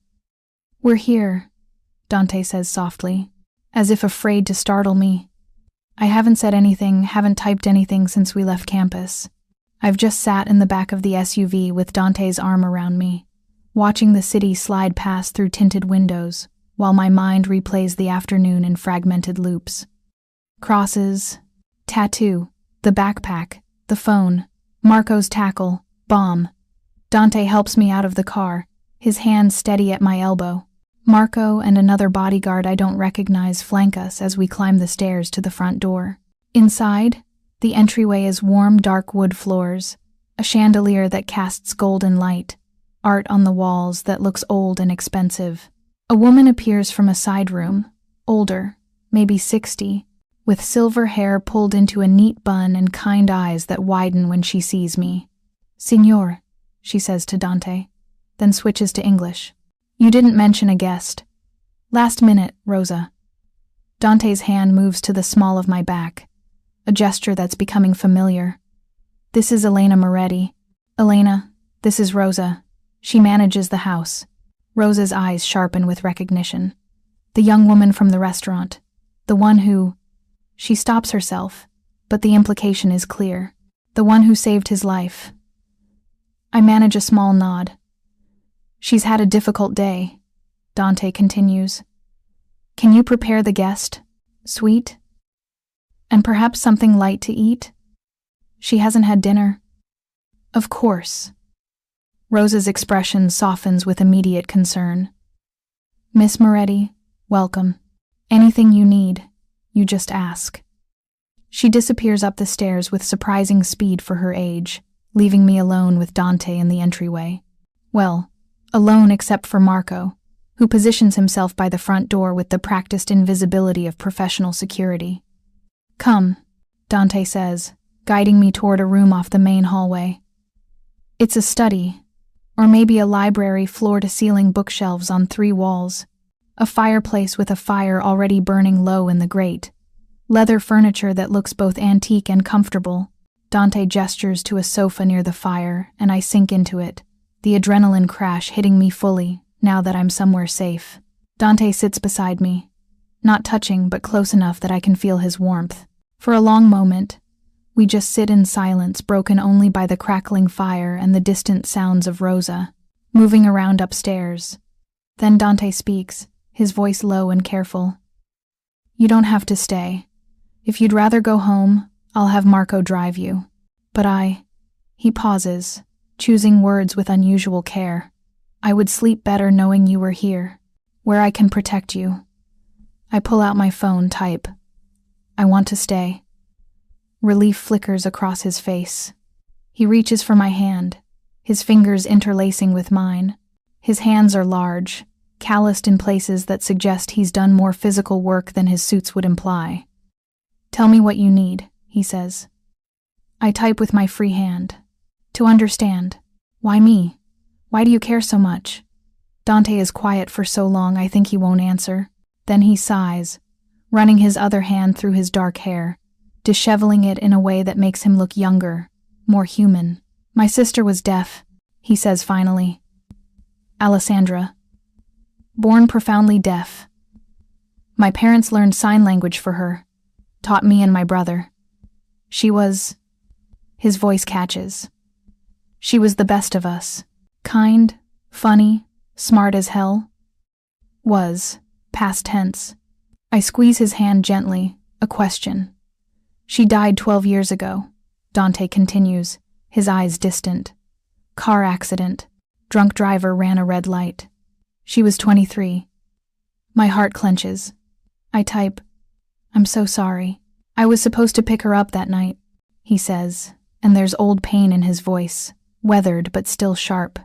"We're here," Dante says softly, as if afraid to startle me. I haven't said anything, haven't typed anything since we left campus. I've just sat in the back of the SUV with Dante's arm around me, watching the city slide past through tinted windows, while my mind replays the afternoon in fragmented loops. Crosses, tattoo, the backpack, the phone, Marco's tackle, bomb. Dante helps me out of the car, his hand steady at my elbow. Marco and another bodyguard I don't recognize flank us as we climb the stairs to the front door. Inside, the entryway is warm, dark wood floors, a chandelier that casts golden light, art on the walls that looks old and expensive. A woman appears from a side room, older, maybe 60, with silver hair pulled into a neat bun and kind eyes that widen when she sees me. "Signor," she says to Dante, then switches to English. "You didn't mention a guest." "Last minute, Rosa." Dante's hand moves to the small of my back, a gesture that's becoming familiar. "This is Elena Moretti. Elena, this is Rosa. She manages the house." Rosa's eyes sharpen with recognition. "The young woman from the restaurant. The one who—" She stops herself, but the implication is clear. "The one who saved his life." I manage a small nod. "She's had a difficult day," Dante continues. "Can you prepare the guest? Sweet? And perhaps something light to eat? She hasn't had dinner." "Of course." Rosa's expression softens with immediate concern. "Miss Moretti, welcome. Anything you need, you just ask." She disappears up the stairs with surprising speed for her age, leaving me alone with Dante in the entryway. Well, alone except for Marco, who positions himself by the front door with the practiced invisibility of professional security. "Come," Dante says, guiding me toward a room off the main hallway. It's a study, or maybe a library, floor-to-ceiling bookshelves on 3 walls, a fireplace with a fire already burning low in the grate, leather furniture that looks both antique and comfortable. Dante gestures to a sofa near the fire, and I sink into it, the adrenaline crash hitting me fully, now that I'm somewhere safe. Dante sits beside me, not touching but close enough that I can feel his warmth. For a long moment, we just sit in silence, broken only by the crackling fire and the distant sounds of Rosa, moving around upstairs. Then Dante speaks, his voice low and careful. "You don't have to stay. If you'd rather go home, I'll have Marco drive you. But He pauses, choosing words with unusual care. "I would sleep better knowing you were here, where I can protect you." I pull out my phone, type. "I want to stay." Relief flickers across his face. He reaches for my hand, his fingers interlacing with mine. His hands are large, calloused in places that suggest he's done more physical work than his suits would imply. "Tell me what you need," he says. I type with my free hand. "To understand. Why me? Why do you care so much?" Dante is quiet for so long I think he won't answer. Then he sighs, running his other hand through his dark hair, disheveling it in a way that makes him look younger, more human. "My sister was deaf," he says finally. "Alessandra. Born profoundly deaf. My parents learned sign language for her, taught me and my brother. She was—" His voice catches. "She was the best of us. Kind, funny, smart as hell." Was, past tense. I squeeze his hand gently, a question. "She died 12 years ago," Dante continues, his eyes distant. "Car accident. Drunk driver ran a red light. She was 23. My heart clenches. I type, "I'm so sorry. I was supposed to pick her up that night," he says, and there's old pain in his voice, weathered but still sharp.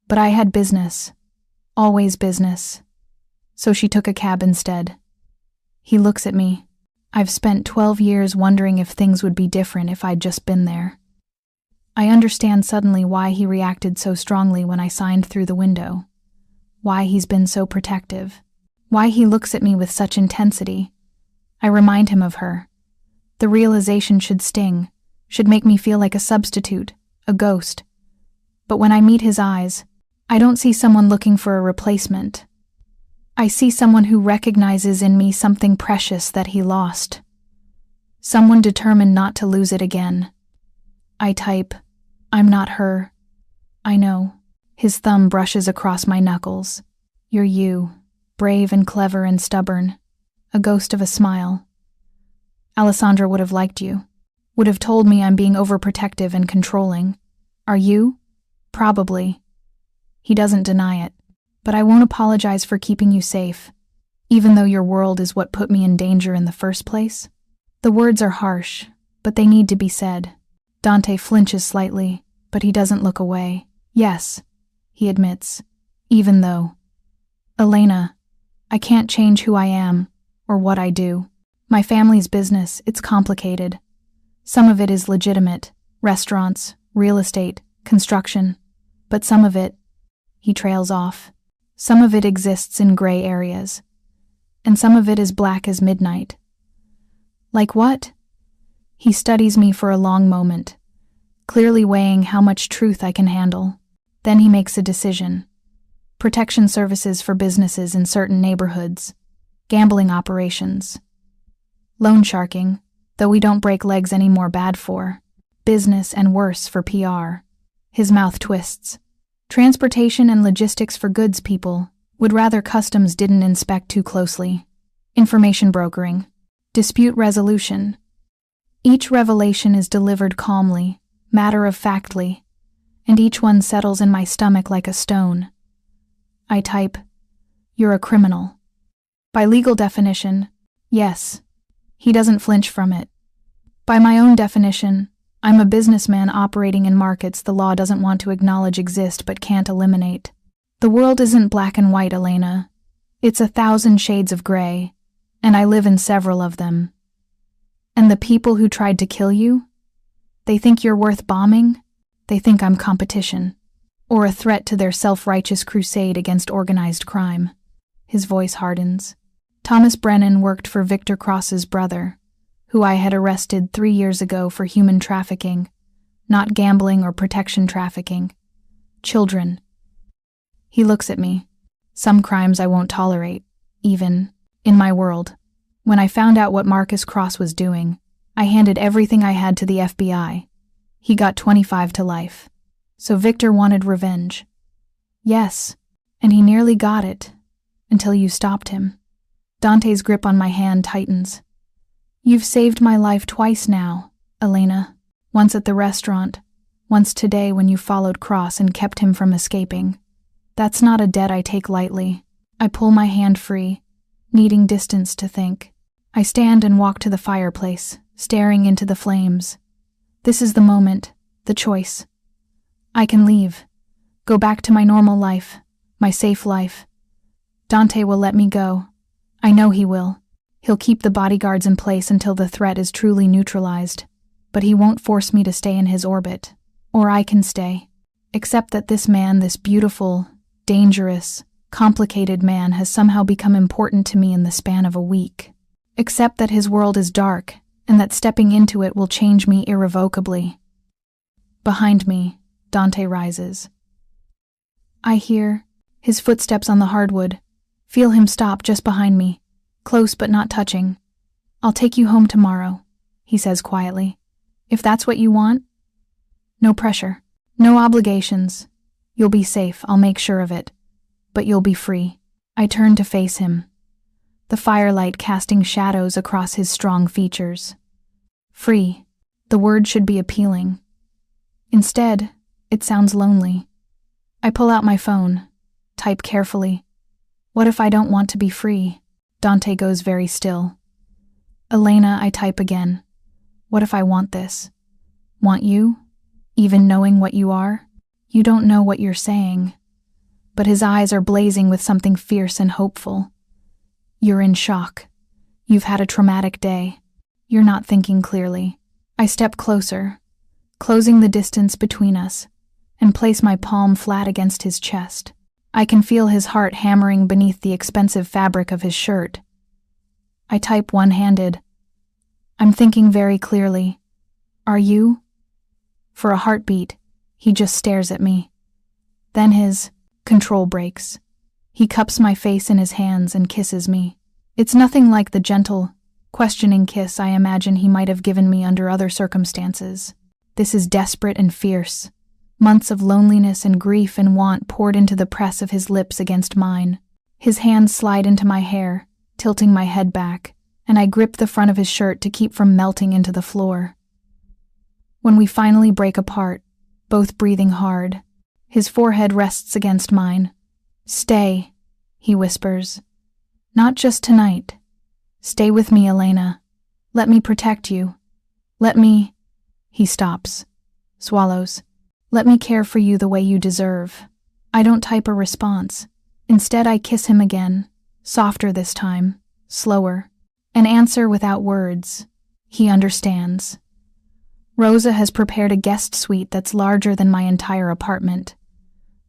"But I had business. Always business. So she took a cab instead." He looks at me. I've spent 12 years wondering if things would be different if I'd just been there. I understand suddenly why he reacted so strongly when I signed through the window. Why he's been so protective. Why he looks at me with such intensity. I remind him of her. The realization should sting, should make me feel like a substitute, a ghost. But when I meet his eyes, I don't see someone looking for a replacement. I see someone who recognizes in me something precious that he lost. Someone determined not to lose it again. I type, "I'm not her." I know. His thumb brushes across my knuckles. "You're you, brave and clever and stubborn. A ghost of a smile. Alessandra would have liked you. Would have told me I'm being overprotective and controlling. Are you? Probably." He doesn't deny it. "But I won't apologize for keeping you safe, even though your world is what put me in danger in the first place." The words are harsh, but they need to be said. Dante flinches slightly, but he doesn't look away. "Yes," he admits, "even though. Elena, I can't change who I am or what I do. My family's business, it's complicated. Some of it is legitimate, restaurants, real estate, construction. But some of it," he trails off, "some of it exists in gray areas. And some of it is black as midnight." "Like what?" He studies me for a long moment, clearly weighing how much truth I can handle. Then he makes a decision. Protection services for businesses in certain neighborhoods, gambling operations, loan sharking, though we don't break legs anymore, bad for business and worse for PR. His mouth twists. Transportation and logistics for goods people would rather customs didn't inspect too closely. Information brokering, dispute resolution. Each revelation is delivered calmly, matter-of-factly, and each one settles in my stomach like a stone. I type, "You're a criminal." By legal definition, yes. He doesn't flinch from it. By my own definition, I'm a businessman operating in markets the law doesn't want to acknowledge exist but can't eliminate. The world isn't black and white, Elena. It's 1,000 shades of gray, and I live in several of them. And the people who tried to kill you? They think you're worth bombing? They think I'm competition, or a threat to their self-righteous crusade against organized crime. His voice hardens. Thomas Brennan worked for Victor Cross's brother, who I had arrested 3 years ago for human trafficking, not gambling or protection trafficking. Children. He looks at me. Some crimes I won't tolerate, even in my world. When I found out what Marcus Cross was doing, I handed everything I had to the FBI. He got 25 to life. So Victor wanted revenge. Yes, and he nearly got it, until you stopped him. Dante's grip on my hand tightens. "You've saved my life twice now, Elena. Once at the restaurant, once today when you followed Cross and kept him from escaping. That's not a debt I take lightly." I pull my hand free, needing distance to think. I stand and walk to the fireplace, staring into the flames. This is the moment, the choice. I can leave, go back to my normal life, my safe life. Dante will let me go. I know he will. He'll keep the bodyguards in place until the threat is truly neutralized, but he won't force me to stay in his orbit, or I can stay. Except that this man, this beautiful, dangerous, complicated man has somehow become important to me in the span of a week. Except that his world is dark, and that stepping into it will change me irrevocably. Behind me, Dante rises. I hear his footsteps on the hardwood, feel him stop just behind me, close but not touching. "I'll take you home tomorrow," he says quietly. "If that's what you want." No pressure, no obligations. You'll be safe, I'll make sure of it. But you'll be free. I turn to face him, the firelight casting shadows across his strong features. Free. The word should be appealing. Instead, it sounds lonely. I pull out my phone, type carefully. "What if I don't want to be free?" Dante goes very still. "Elena," I type again. "What if I want this? Want you? Even knowing what you are? You don't know what you're saying." But his eyes are blazing with something fierce and hopeful. "You're in shock. You've had a traumatic day. You're not thinking clearly." I step closer, closing the distance between us, and place my palm flat against his chest. I can feel his heart hammering beneath the expensive fabric of his shirt. I type one-handed. "I'm thinking very clearly. Are you? For a heartbeat, he just stares at me. Then his control breaks. He cups my face in his hands and kisses me. It's nothing like the gentle, questioning kiss I imagine he might have given me under other circumstances. This is desperate and fierce. Months of loneliness and grief and want poured into the press of his lips against mine. His hands slide into my hair, tilting my head back, and I grip the front of his shirt to keep from melting into the floor. When we finally break apart, both breathing hard, his forehead rests against mine. Stay, he whispers. Not just tonight. Stay with me, Elena. Let me protect you. Let me... He stops, swallows. Let me care for you the way you deserve. I don't type a response. Instead, I kiss him again, softer this time, slower. An answer without words. He understands. Rosa has prepared a guest suite that's larger than my entire apartment.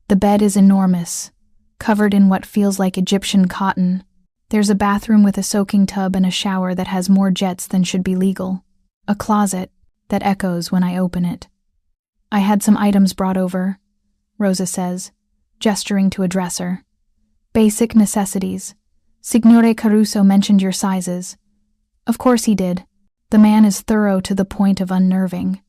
The bed is enormous, covered in what feels like Egyptian cotton. There's a bathroom with a soaking tub and a shower that has more jets than should be legal. A closet that echoes when I open it. I had some items brought over, Rosa says, gesturing to a dresser. Basic necessities. Signore Caruso mentioned your sizes. Of course he did. The man is thorough to the point of unnerving.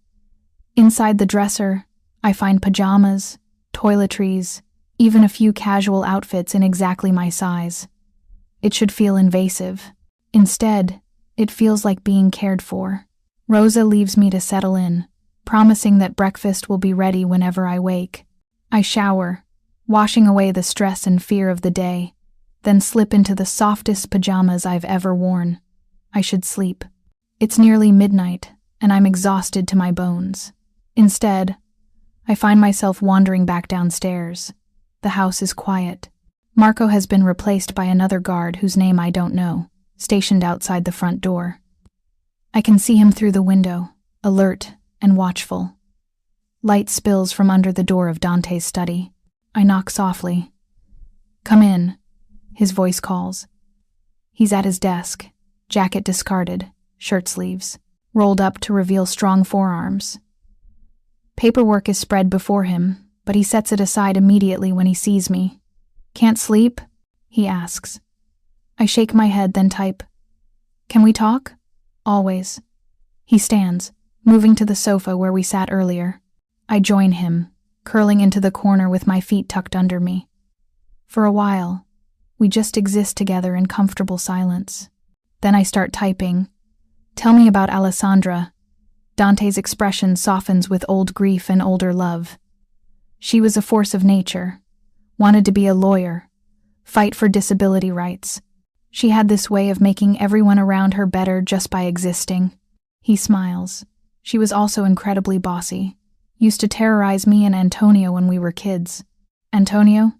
Inside the dresser, I find pajamas, toiletries, even a few casual outfits in exactly my size. It should feel invasive. Instead, it feels like being cared for. Rosa leaves me to settle in, promising that breakfast will be ready whenever I wake. I shower, washing away the stress and fear of the day, then slip into the softest pajamas I've ever worn. I should sleep. It's nearly midnight, and I'm exhausted to my bones. Instead, I find myself wandering back downstairs. The house is quiet. Marco has been replaced by another guard whose name I don't know, stationed outside the front door. I can see him through the window, alert and watchful. Light spills from under the door of Dante's study. I knock softly. Come in, his voice calls. He's at his desk, jacket discarded, shirt sleeves, rolled up to reveal strong forearms. Paperwork is spread before him, but he sets it aside immediately when he sees me. Can't sleep? He asks. I shake my head, then type. Can we talk? Always. He stands, moving to the sofa where we sat earlier. I join him, curling into the corner with my feet tucked under me. For a while, we just exist together in comfortable silence. Then I start typing. Tell me about Alessandra. Dante's expression softens with old grief and older love. She was a force of nature, wanted to be a lawyer, fight for disability rights. She had this way of making everyone around her better just by existing. He smiles. She was also incredibly bossy. Used to terrorize me and Antonio when we were kids. Antonio?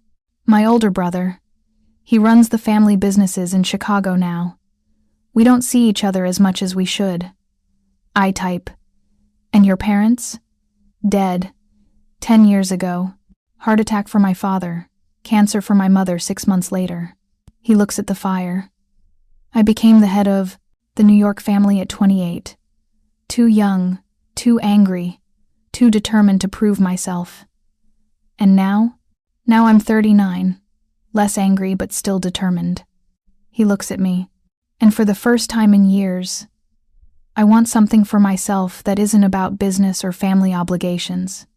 My older brother. He runs the family businesses in Chicago now. We don't see each other as much as we should. I type. And your parents? Dead. 10 years ago. Heart attack for my father. Cancer for my mother 6 months later. He looks at the fire. I became the head of the New York family at 28. Too young, too angry, too determined to prove myself. And now? Now I'm 39. Less angry but still determined. He looks at me. And for the first time in years, I want something for myself that isn't about business or family obligations.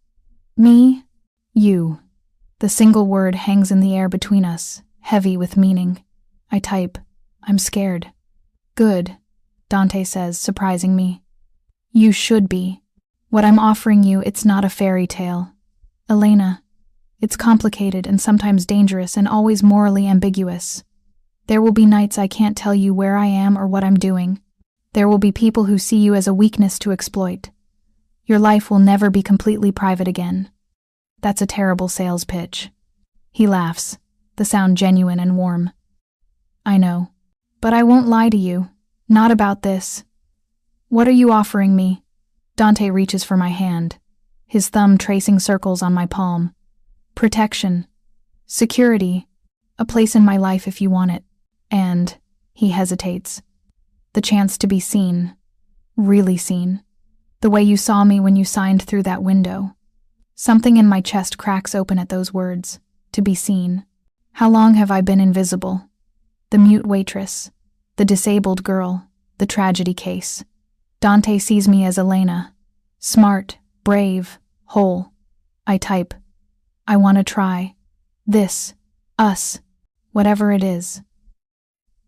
Me, you. The single word hangs in the air between us, heavy with meaning. I type, I'm scared. Good, Dante says, surprising me. You should be. What I'm offering you, it's not a fairy tale. Elena, it's complicated and sometimes dangerous and always morally ambiguous. There will be nights I can't tell you where I am or what I'm doing. There will be people who see you as a weakness to exploit. Your life will never be completely private again. That's a terrible sales pitch. He laughs, the sound genuine and warm. I know. But I won't lie to you. Not about this. What are you offering me? Dante reaches for my hand, his thumb tracing circles on my palm. Protection. Security. A place in my life if you want it. And, he hesitates, the chance to be seen. Really seen. The way you saw me when you signed through that window. Something in my chest cracks open at those words. To be seen. How long have I been invisible? The mute waitress. The disabled girl. The tragedy case. Dante sees me as Elena. Smart, brave, whole. I type. I want to try. This. Us. Whatever it is.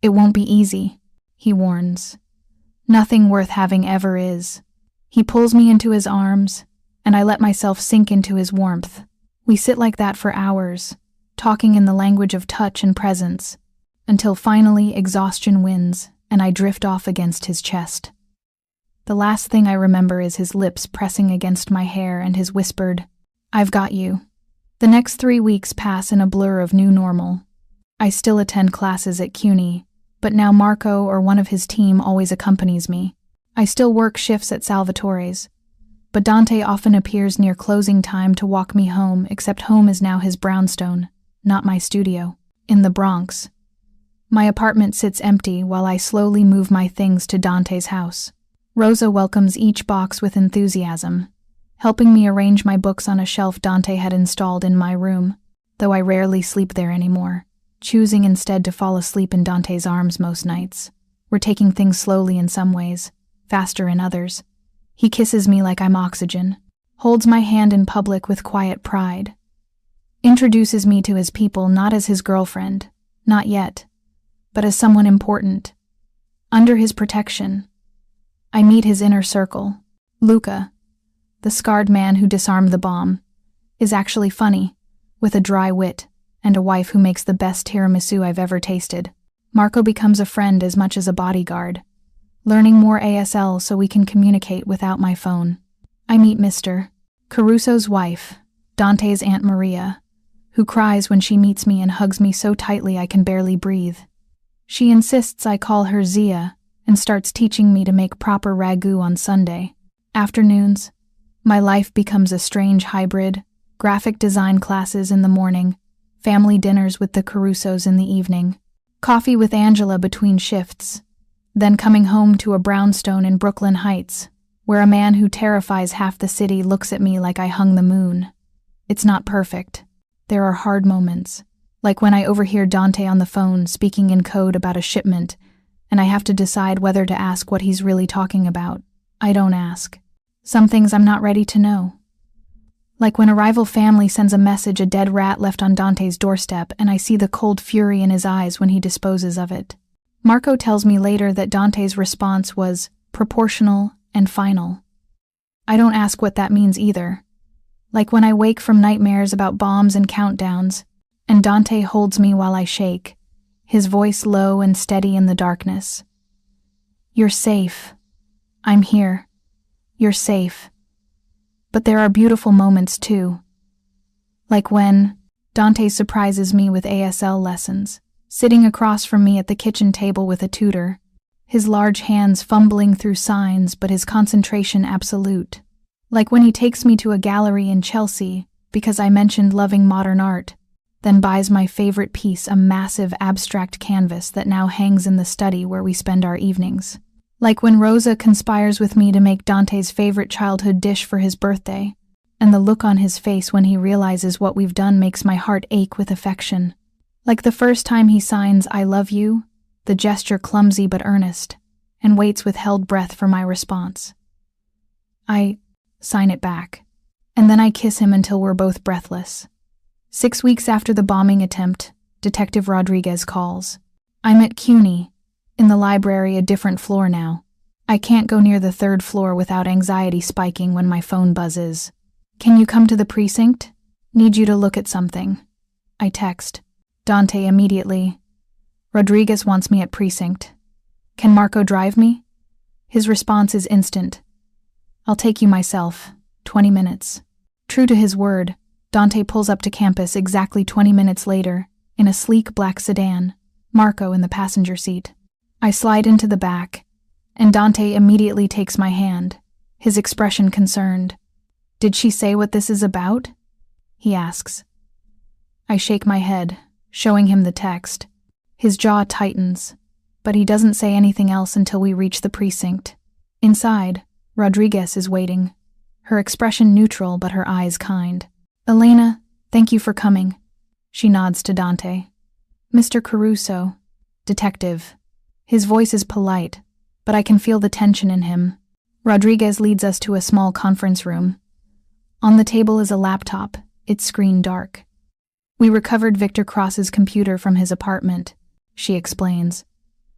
It won't be easy, he warns. Nothing worth having ever is. He pulls me into his arms, and I let myself sink into his warmth. We sit like that for hours, talking in the language of touch and presence, until finally exhaustion wins and I drift off against his chest. The last thing I remember is his lips pressing against my hair and his whispered, "I've got you." The next 3 weeks pass in a blur of new normal. I still attend classes at CUNY, but now Marco or one of his team always accompanies me. I still work shifts at Salvatore's, but Dante often appears near closing time to walk me home, except home is now his brownstone, not my studio, in the Bronx. My apartment sits empty while I slowly move my things to Dante's house. Rosa welcomes each box with enthusiasm, helping me arrange my books on a shelf Dante had installed in my room, though I rarely sleep there anymore, choosing instead to fall asleep in Dante's arms most nights. We're taking things slowly in some ways, faster in others. He kisses me like I'm oxygen, holds my hand in public with quiet pride, introduces me to his people not as his girlfriend, not yet, but as someone important. Under his protection, I meet his inner circle. Luca, the scarred man who disarmed the bomb, is actually funny, with a dry wit, and a wife who makes the best tiramisu I've ever tasted. Marco becomes a friend as much as a bodyguard, learning more ASL so we can communicate without my phone. I meet Mr. Caruso's wife, Dante's Aunt Maria, who cries when she meets me and hugs me so tightly I can barely breathe. She insists I call her Zia and starts teaching me to make proper ragu on Sunday. Afternoons, my life becomes a strange hybrid, graphic design classes in the morning, family dinners with the Carusos in the evening, coffee with Angela between shifts, then coming home to a brownstone in Brooklyn Heights, where a man who terrifies half the city looks at me like I hung the moon. It's not perfect. There are hard moments, like when I overhear Dante on the phone speaking in code about a shipment, and I have to decide whether to ask what he's really talking about. I don't ask. Some things I'm not ready to know. Like when a rival family sends a message a dead rat left on Dante's doorstep, and I see the cold fury in his eyes when he disposes of it. Marco tells me later that Dante's response was proportional and final. I don't ask what that means either. Like when I wake from nightmares about bombs and countdowns, and Dante holds me while I shake, his voice low and steady in the darkness. You're safe. I'm here. You're safe. But there are beautiful moments too. Like when Dante surprises me with ASL lessons, sitting across from me at the kitchen table with a tutor, his large hands fumbling through signs but his concentration absolute. Like when he takes me to a gallery in Chelsea because I mentioned loving modern art, then buys my favorite piece, a massive abstract canvas that now hangs in the study where we spend our evenings. Like when Rosa conspires with me to make Dante's favorite childhood dish for his birthday, and the look on his face when he realizes what we've done makes my heart ache with affection. Like the first time he signs "I love you," the gesture clumsy but earnest, and waits with held breath for my response. I sign it back, and then I kiss him until we're both breathless. 6 weeks after the bombing attempt, Detective Rodriguez calls. I'm at CUNY, in the library, a different floor now. I can't go near the 3rd floor without anxiety spiking when my phone buzzes. Can you come to the precinct? Need you to look at something. I text. Dante immediately. Rodriguez wants me at precinct. Can Marco drive me? His response is instant. I'll take you myself. 20 minutes. True to his word, Dante pulls up to campus exactly 20 minutes later, in a sleek black sedan, Marco in the passenger seat. I slide into the back, and Dante immediately takes my hand, his expression concerned. Did she say what this is about? He asks. I shake my head, showing him the text. His jaw tightens, but he doesn't say anything else until we reach the precinct. Inside, Rodriguez is waiting, her expression neutral but her eyes kind. Elena, thank you for coming. She nods to Dante. Mr. Caruso, detective. His voice is polite, but I can feel the tension in him. Rodriguez leads us to a small conference room. On the table is a laptop, its screen dark. We recovered Victor Cross's computer from his apartment, she explains.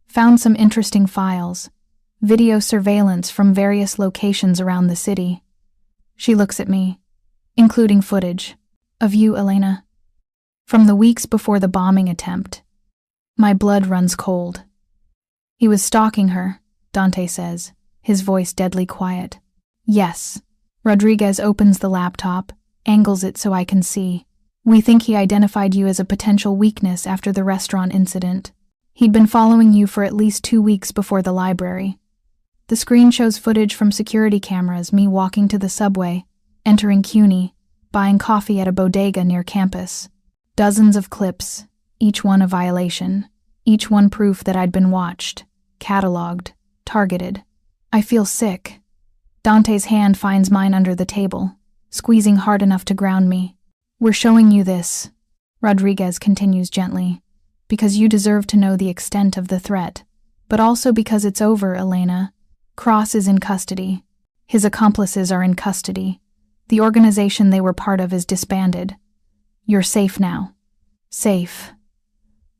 Found some interesting files, video surveillance from various locations around the city. She looks at me, including footage. Of you, Elena. From the weeks before the bombing attempt. My blood runs cold. He was stalking her, Dante says, his voice deadly quiet. Yes. Rodriguez opens the laptop, angles it so I can see. We think he identified you as a potential weakness after the restaurant incident. He'd been following you for at least 2 weeks before the library. The screen shows footage from security cameras, me walking to the subway, entering CUNY, buying coffee at a bodega near campus. Dozens of clips, each one a violation, each one proof that I'd been watched, cataloged, targeted. I feel sick. Dante's hand finds mine under the table, squeezing hard enough to ground me. We're showing you this, Rodriguez continues gently, because you deserve to know the extent of the threat, but also because it's over, Elena. Cross is in custody. His accomplices are in custody. The organization they were part of is disbanded. You're safe now. Safe.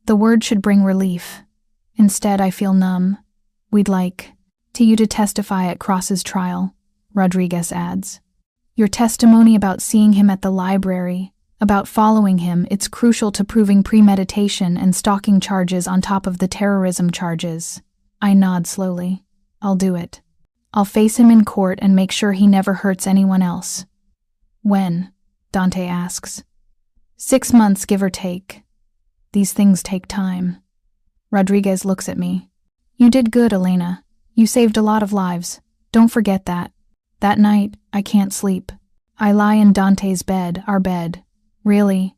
The word should bring relief. Instead, I feel numb. We'd like you to testify at Cross's trial, Rodriguez adds. Your testimony about seeing him at the library, about following him, it's crucial to proving premeditation and stalking charges on top of the terrorism charges. I nod slowly. I'll do it. I'll face him in court and make sure he never hurts anyone else. When? Dante asks. 6 months, give or take. These things take time. Rodriguez looks at me. You did good, Elena. You saved a lot of lives. Don't forget that. That night, I can't sleep. I lie in Dante's bed, our bed. Really.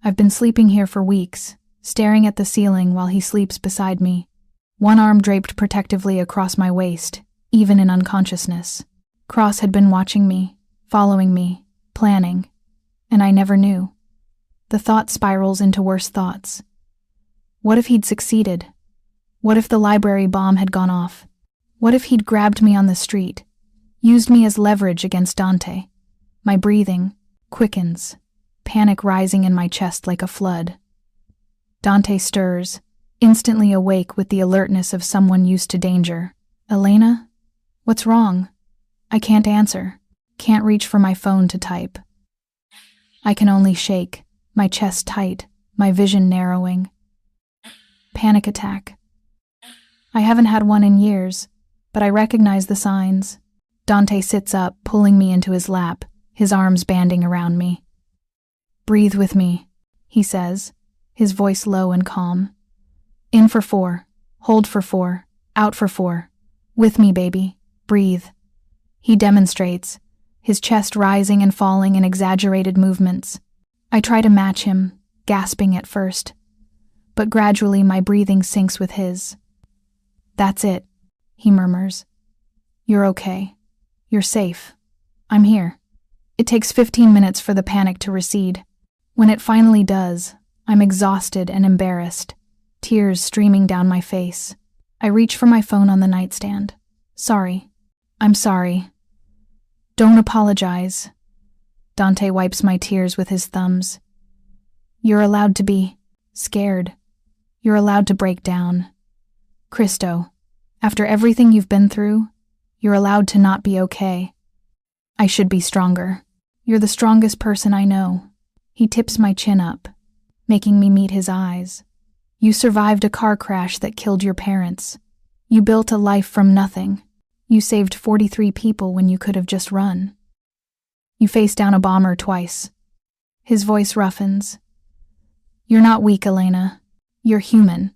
I've been sleeping here for weeks, staring at the ceiling while he sleeps beside me. One arm draped protectively across my waist, even in unconsciousness. Cross had been watching me, following me, planning, and I never knew. The thought spirals into worse thoughts. What if he'd succeeded? What if the library bomb had gone off? What if he'd grabbed me on the street, used me as leverage against Dante? My breathing quickens, panic rising in my chest like a flood. Dante stirs, instantly awake with the alertness of someone used to danger. Elena? What's wrong? I can't answer, can't reach for my phone to type. I can only shake, my chest tight, my vision narrowing. Panic attack. I haven't had one in years, but I recognize the signs. Dante sits up, pulling me into his lap, his arms banding around me. Breathe with me, he says, his voice low and calm. In for 4, hold for 4, out for 4. With me, baby. Breathe. He demonstrates, his chest rising and falling in exaggerated movements. I try to match him, gasping at first, but gradually my breathing syncs with his. That's it, he murmurs. You're okay. You're safe. I'm here. It takes 15 minutes for the panic to recede. When it finally does, I'm exhausted and embarrassed, tears streaming down my face. I reach for my phone on the nightstand. Sorry. I'm sorry. Don't apologize. Dante wipes my tears with his thumbs. You're allowed to be scared. You're allowed to break down. Cristo, after everything you've been through, you're allowed to not be okay. I should be stronger. You're the strongest person I know. He tips my chin up, making me meet his eyes. You survived a car crash that killed your parents. You built a life from nothing. You saved 43 people when you could have just run. You faced down a bomber twice. His voice roughens. You're not weak, Elena. You're human.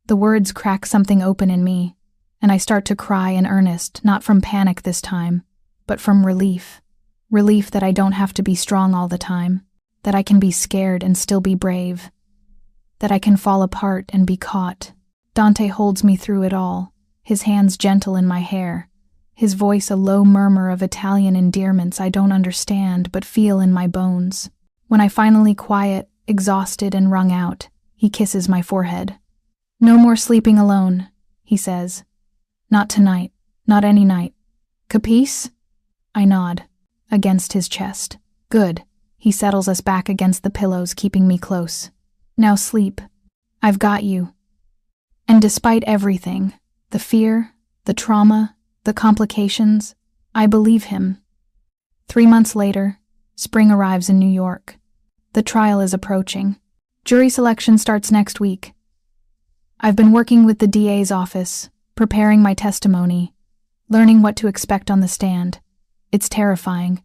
The words crack something open in me, and I start to cry in earnest, not from panic this time, but from relief. Relief that I don't have to be strong all the time, that I can be scared and still be brave, that I can fall apart and be caught. Dante holds me through it all, his hands gentle in my hair, his voice a low murmur of Italian endearments I don't understand but feel in my bones. When I finally quiet, exhausted and wrung out, he kisses my forehead. "No more sleeping alone," he says. "Not tonight, not any night. Capice?" I nod, against his chest. "Good." He settles us back against the pillows, keeping me close. "Now sleep. I've got you." And despite everything, the fear, the trauma, the complications, I believe him. 3 months later, spring arrives in New York. The trial is approaching. Jury selection starts next week. I've been working with the DA's office, preparing my testimony, learning what to expect on the stand. It's terrifying,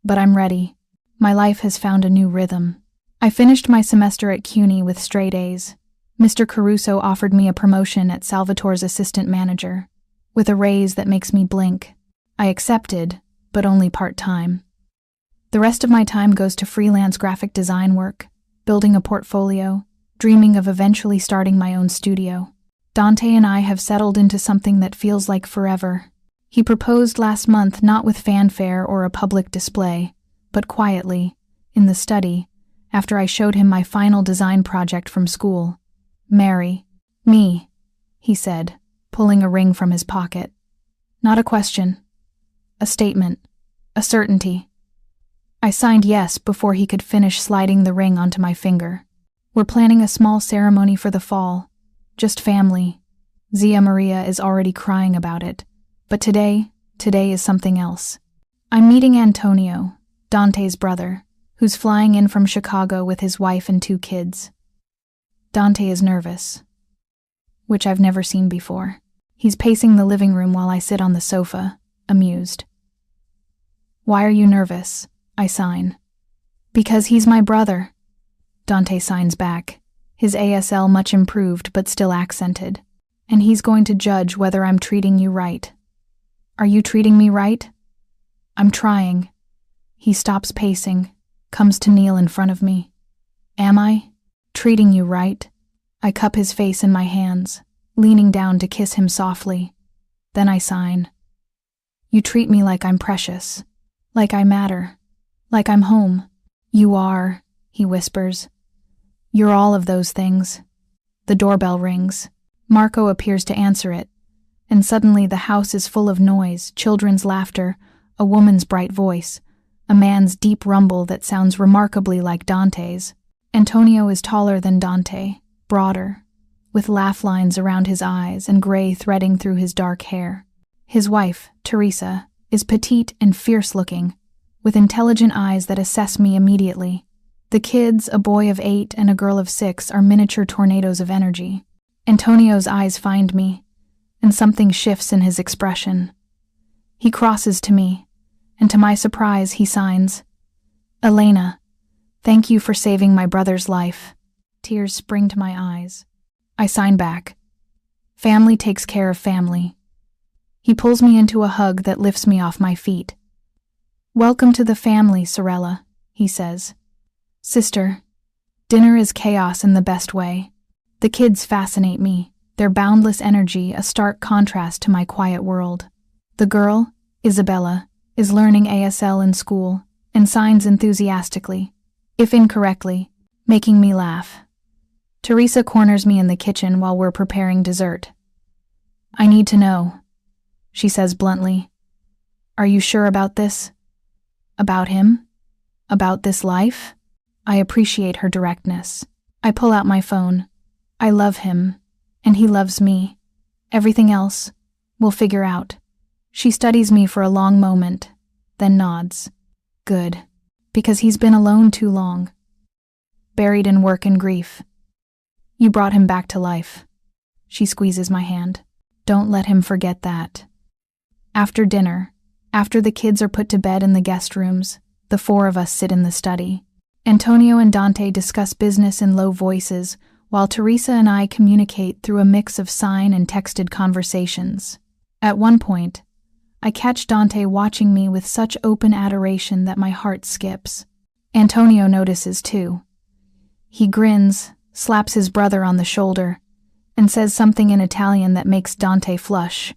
but I'm ready. My life has found a new rhythm. I finished my semester at CUNY with straight A's. Mr. Caruso offered me a promotion at Salvatore's assistant manager, with a raise that makes me blink. I accepted, but only part-time. The rest of my time goes to freelance graphic design work, building a portfolio, dreaming of eventually starting my own studio. Dante and I have settled into something that feels like forever. He proposed last month, not with fanfare or a public display, but quietly, in the study, after I showed him my final design project from school. "Marry me," he said, pulling a ring from his pocket. Not a question. A statement. A certainty. I signed yes before he could finish sliding the ring onto my finger. We're planning a small ceremony for the fall. Just family. Zia Maria is already crying about it. But today is something else. I'm meeting Antonio, Dante's brother, who's flying in from Chicago with his wife and 2 kids. Dante is nervous, which I've never seen before. He's pacing the living room while I sit on the sofa, amused. "Why are you nervous?" I sign. "Because he's my brother." Dante signs back, his ASL much improved but still accented. "And he's going to judge whether I'm treating you right." "Are you treating me right?" "I'm trying." He stops pacing, comes to kneel in front of me. "Am I treating you right?" I cup his face in my hands, leaning down to kiss him softly. Then I sign. "You treat me like I'm precious, like I matter, like I'm home." "You are," he whispers. "You're all of those things." The doorbell rings. Marco appears to answer it, and suddenly the house is full of noise, children's laughter, a woman's bright voice, a man's deep rumble that sounds remarkably like Dante's. Antonio is taller than Dante, broader, with laugh lines around his eyes and gray threading through his dark hair. His wife, Teresa, is petite and fierce-looking, with intelligent eyes that assess me immediately. The kids, a boy of 8 and a girl of 6, are miniature tornadoes of energy. Antonio's eyes find me, and something shifts in his expression. He crosses to me, and to my surprise he signs, "Elena, thank you for saving my brother's life." Tears spring to my eyes. I sign back. Family takes care of family. He pulls me into a hug that lifts me off my feet. "Welcome to the family, Sorella," he says. "Sister, dinner is chaos in the best way. The kids fascinate me, their boundless energy a stark contrast to my quiet world. The girl, Isabella, is learning ASL in school and signs enthusiastically, if incorrectly, making me laugh. Teresa corners me in the kitchen while we're preparing dessert. "I need to know," she says bluntly. "Are you sure about this? About him? About this life?" I appreciate her directness. I pull out my phone. I love him, and he loves me. Everything else, we'll figure out. She studies me for a long moment, then nods. Good, because he's been alone too long. Buried in work and grief. You brought him back to life. She squeezes my hand. Don't let him forget that. After dinner, after the kids are put to bed in the guest rooms, the 4 of us sit in the study. Antonio and Dante discuss business in low voices, while Teresa and I communicate through a mix of sign and texted conversations. At one point, I catch Dante watching me with such open adoration that my heart skips. Antonio notices too. He grins, slaps his brother on the shoulder, and says something in Italian that makes Dante flush.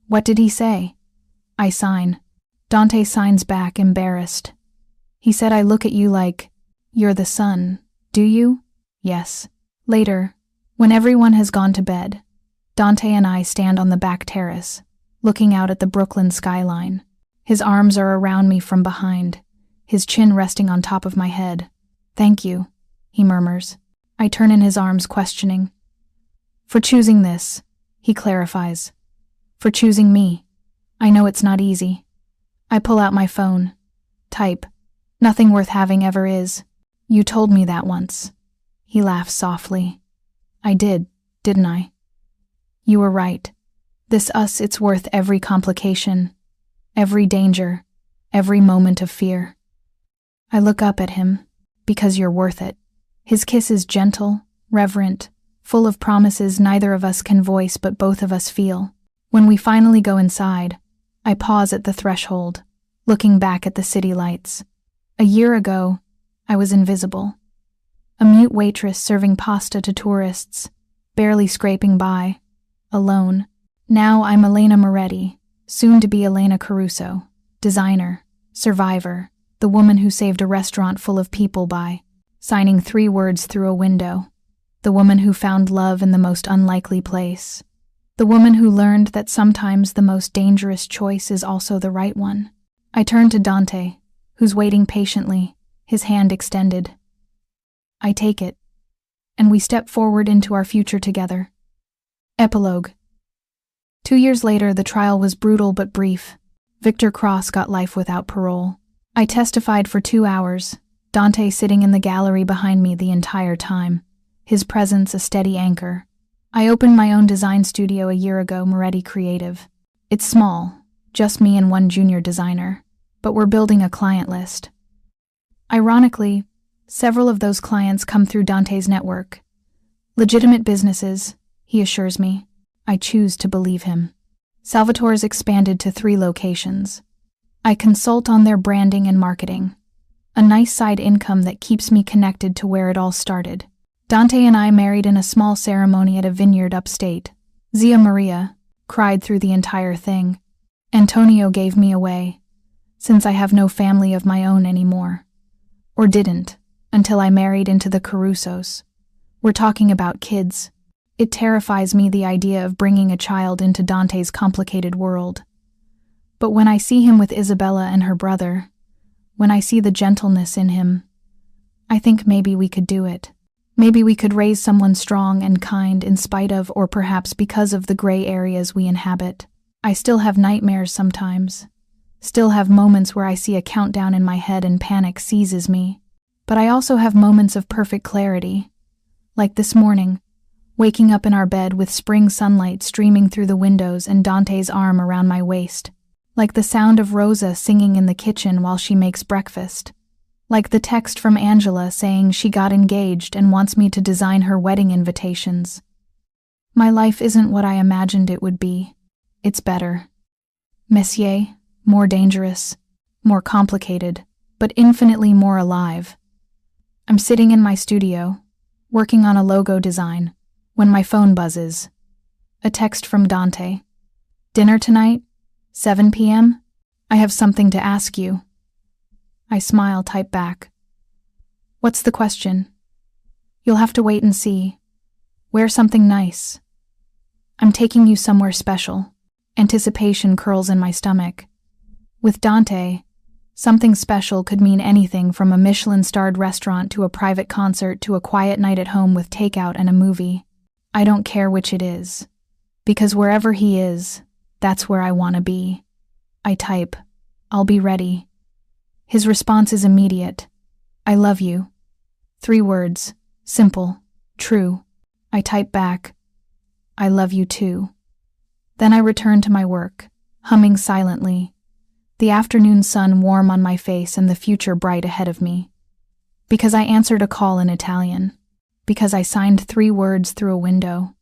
What did he say? I sign. Dante signs back, embarrassed. He said, I look at you like, you're the sun, do you? Yes. Later, when everyone has gone to bed, Dante and I stand on the back terrace, looking out at the Brooklyn skyline. His arms are around me from behind, his chin resting on top of my head. Thank you, he murmurs. I turn in his arms, questioning. For choosing this, he clarifies. For choosing me. I know it's not easy. I pull out my phone. Type. Nothing worth having ever is. You told me that once. He laughs softly. I did, didn't I? You were right. This us, it's worth every complication, every danger, every moment of fear. I look up at him, because you're worth it. His kiss is gentle, reverent, full of promises neither of us can voice but both of us feel. When we finally go inside, I pause at the threshold, looking back at the city lights. A year ago, I was invisible. A mute waitress serving pasta to tourists, barely scraping by, alone. Now I'm Elena Moretti, soon to be Elena Caruso, designer, survivor, the woman who saved a restaurant full of people by signing 3 words through a window, the woman who found love in the most unlikely place, the woman who learned that sometimes the most dangerous choice is also the right one. I turn to Dante, who's waiting patiently, his hand extended. I take it, and we step forward into our future together. Epilogue. 2 years later, the trial was brutal but brief. Victor Cross got life without parole. I testified for 2 hours, Dante sitting in the gallery behind me the entire time, his presence a steady anchor. I opened my own design studio a year ago, Moretti Creative. It's small, just me and 1 junior designer, but we're building a client list. Ironically, several of those clients come through Dante's network. Legitimate businesses, he assures me. I choose to believe him. Salvatore's expanded to 3 locations. I consult on their branding and marketing. A nice side income that keeps me connected to where it all started. Dante and I married in a small ceremony at a vineyard upstate. Zia Maria cried through the entire thing. Antonio gave me away, since I have no family of my own anymore. Or didn't, until I married into the Carusos. We're talking about kids. It terrifies me, the idea of bringing a child into Dante's complicated world. But when I see him with Isabella and her brother, when I see the gentleness in him, I think maybe we could do it. Maybe we could raise someone strong and kind in spite of, or perhaps because of, the gray areas we inhabit. I still have nightmares sometimes. Still have moments where I see a countdown in my head and panic seizes me. But I also have moments of perfect clarity. Like this morning, waking up in our bed with spring sunlight streaming through the windows and Dante's arm around my waist. Like the sound of Rosa singing in the kitchen while she makes breakfast. Like the text from Angela saying she got engaged and wants me to design her wedding invitations. My life isn't what I imagined it would be. It's better. Messier, more dangerous, more complicated, but infinitely more alive. I'm sitting in my studio, working on a logo design, when my phone buzzes. A text from Dante. Dinner tonight? 7 p.m.? I have something to ask you. I smile, type back. What's the question? You'll have to wait and see. Wear something nice. I'm taking you somewhere special. Anticipation curls in my stomach. With Dante, something special could mean anything from a Michelin-starred restaurant to a private concert to a quiet night at home with takeout and a movie. I don't care which it is. Because wherever he is, that's where I want to be. I type, I'll be ready. His response is immediate. I love you. 3 words, simple, true. I type back, I love you too. Then I return to my work, humming silently, the afternoon sun warm on my face and the future bright ahead of me. Because I answered a call in Italian. Because I signed 3 words through a window.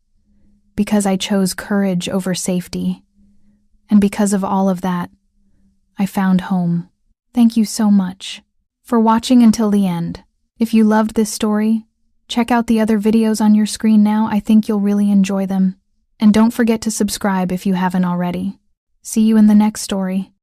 Because I chose courage over safety. And because of all of that, I found home. Thank you so much for watching until the end. If you loved this story, check out the other videos on your screen now. I think you'll really enjoy them. And don't forget to subscribe if you haven't already. See you in the next story.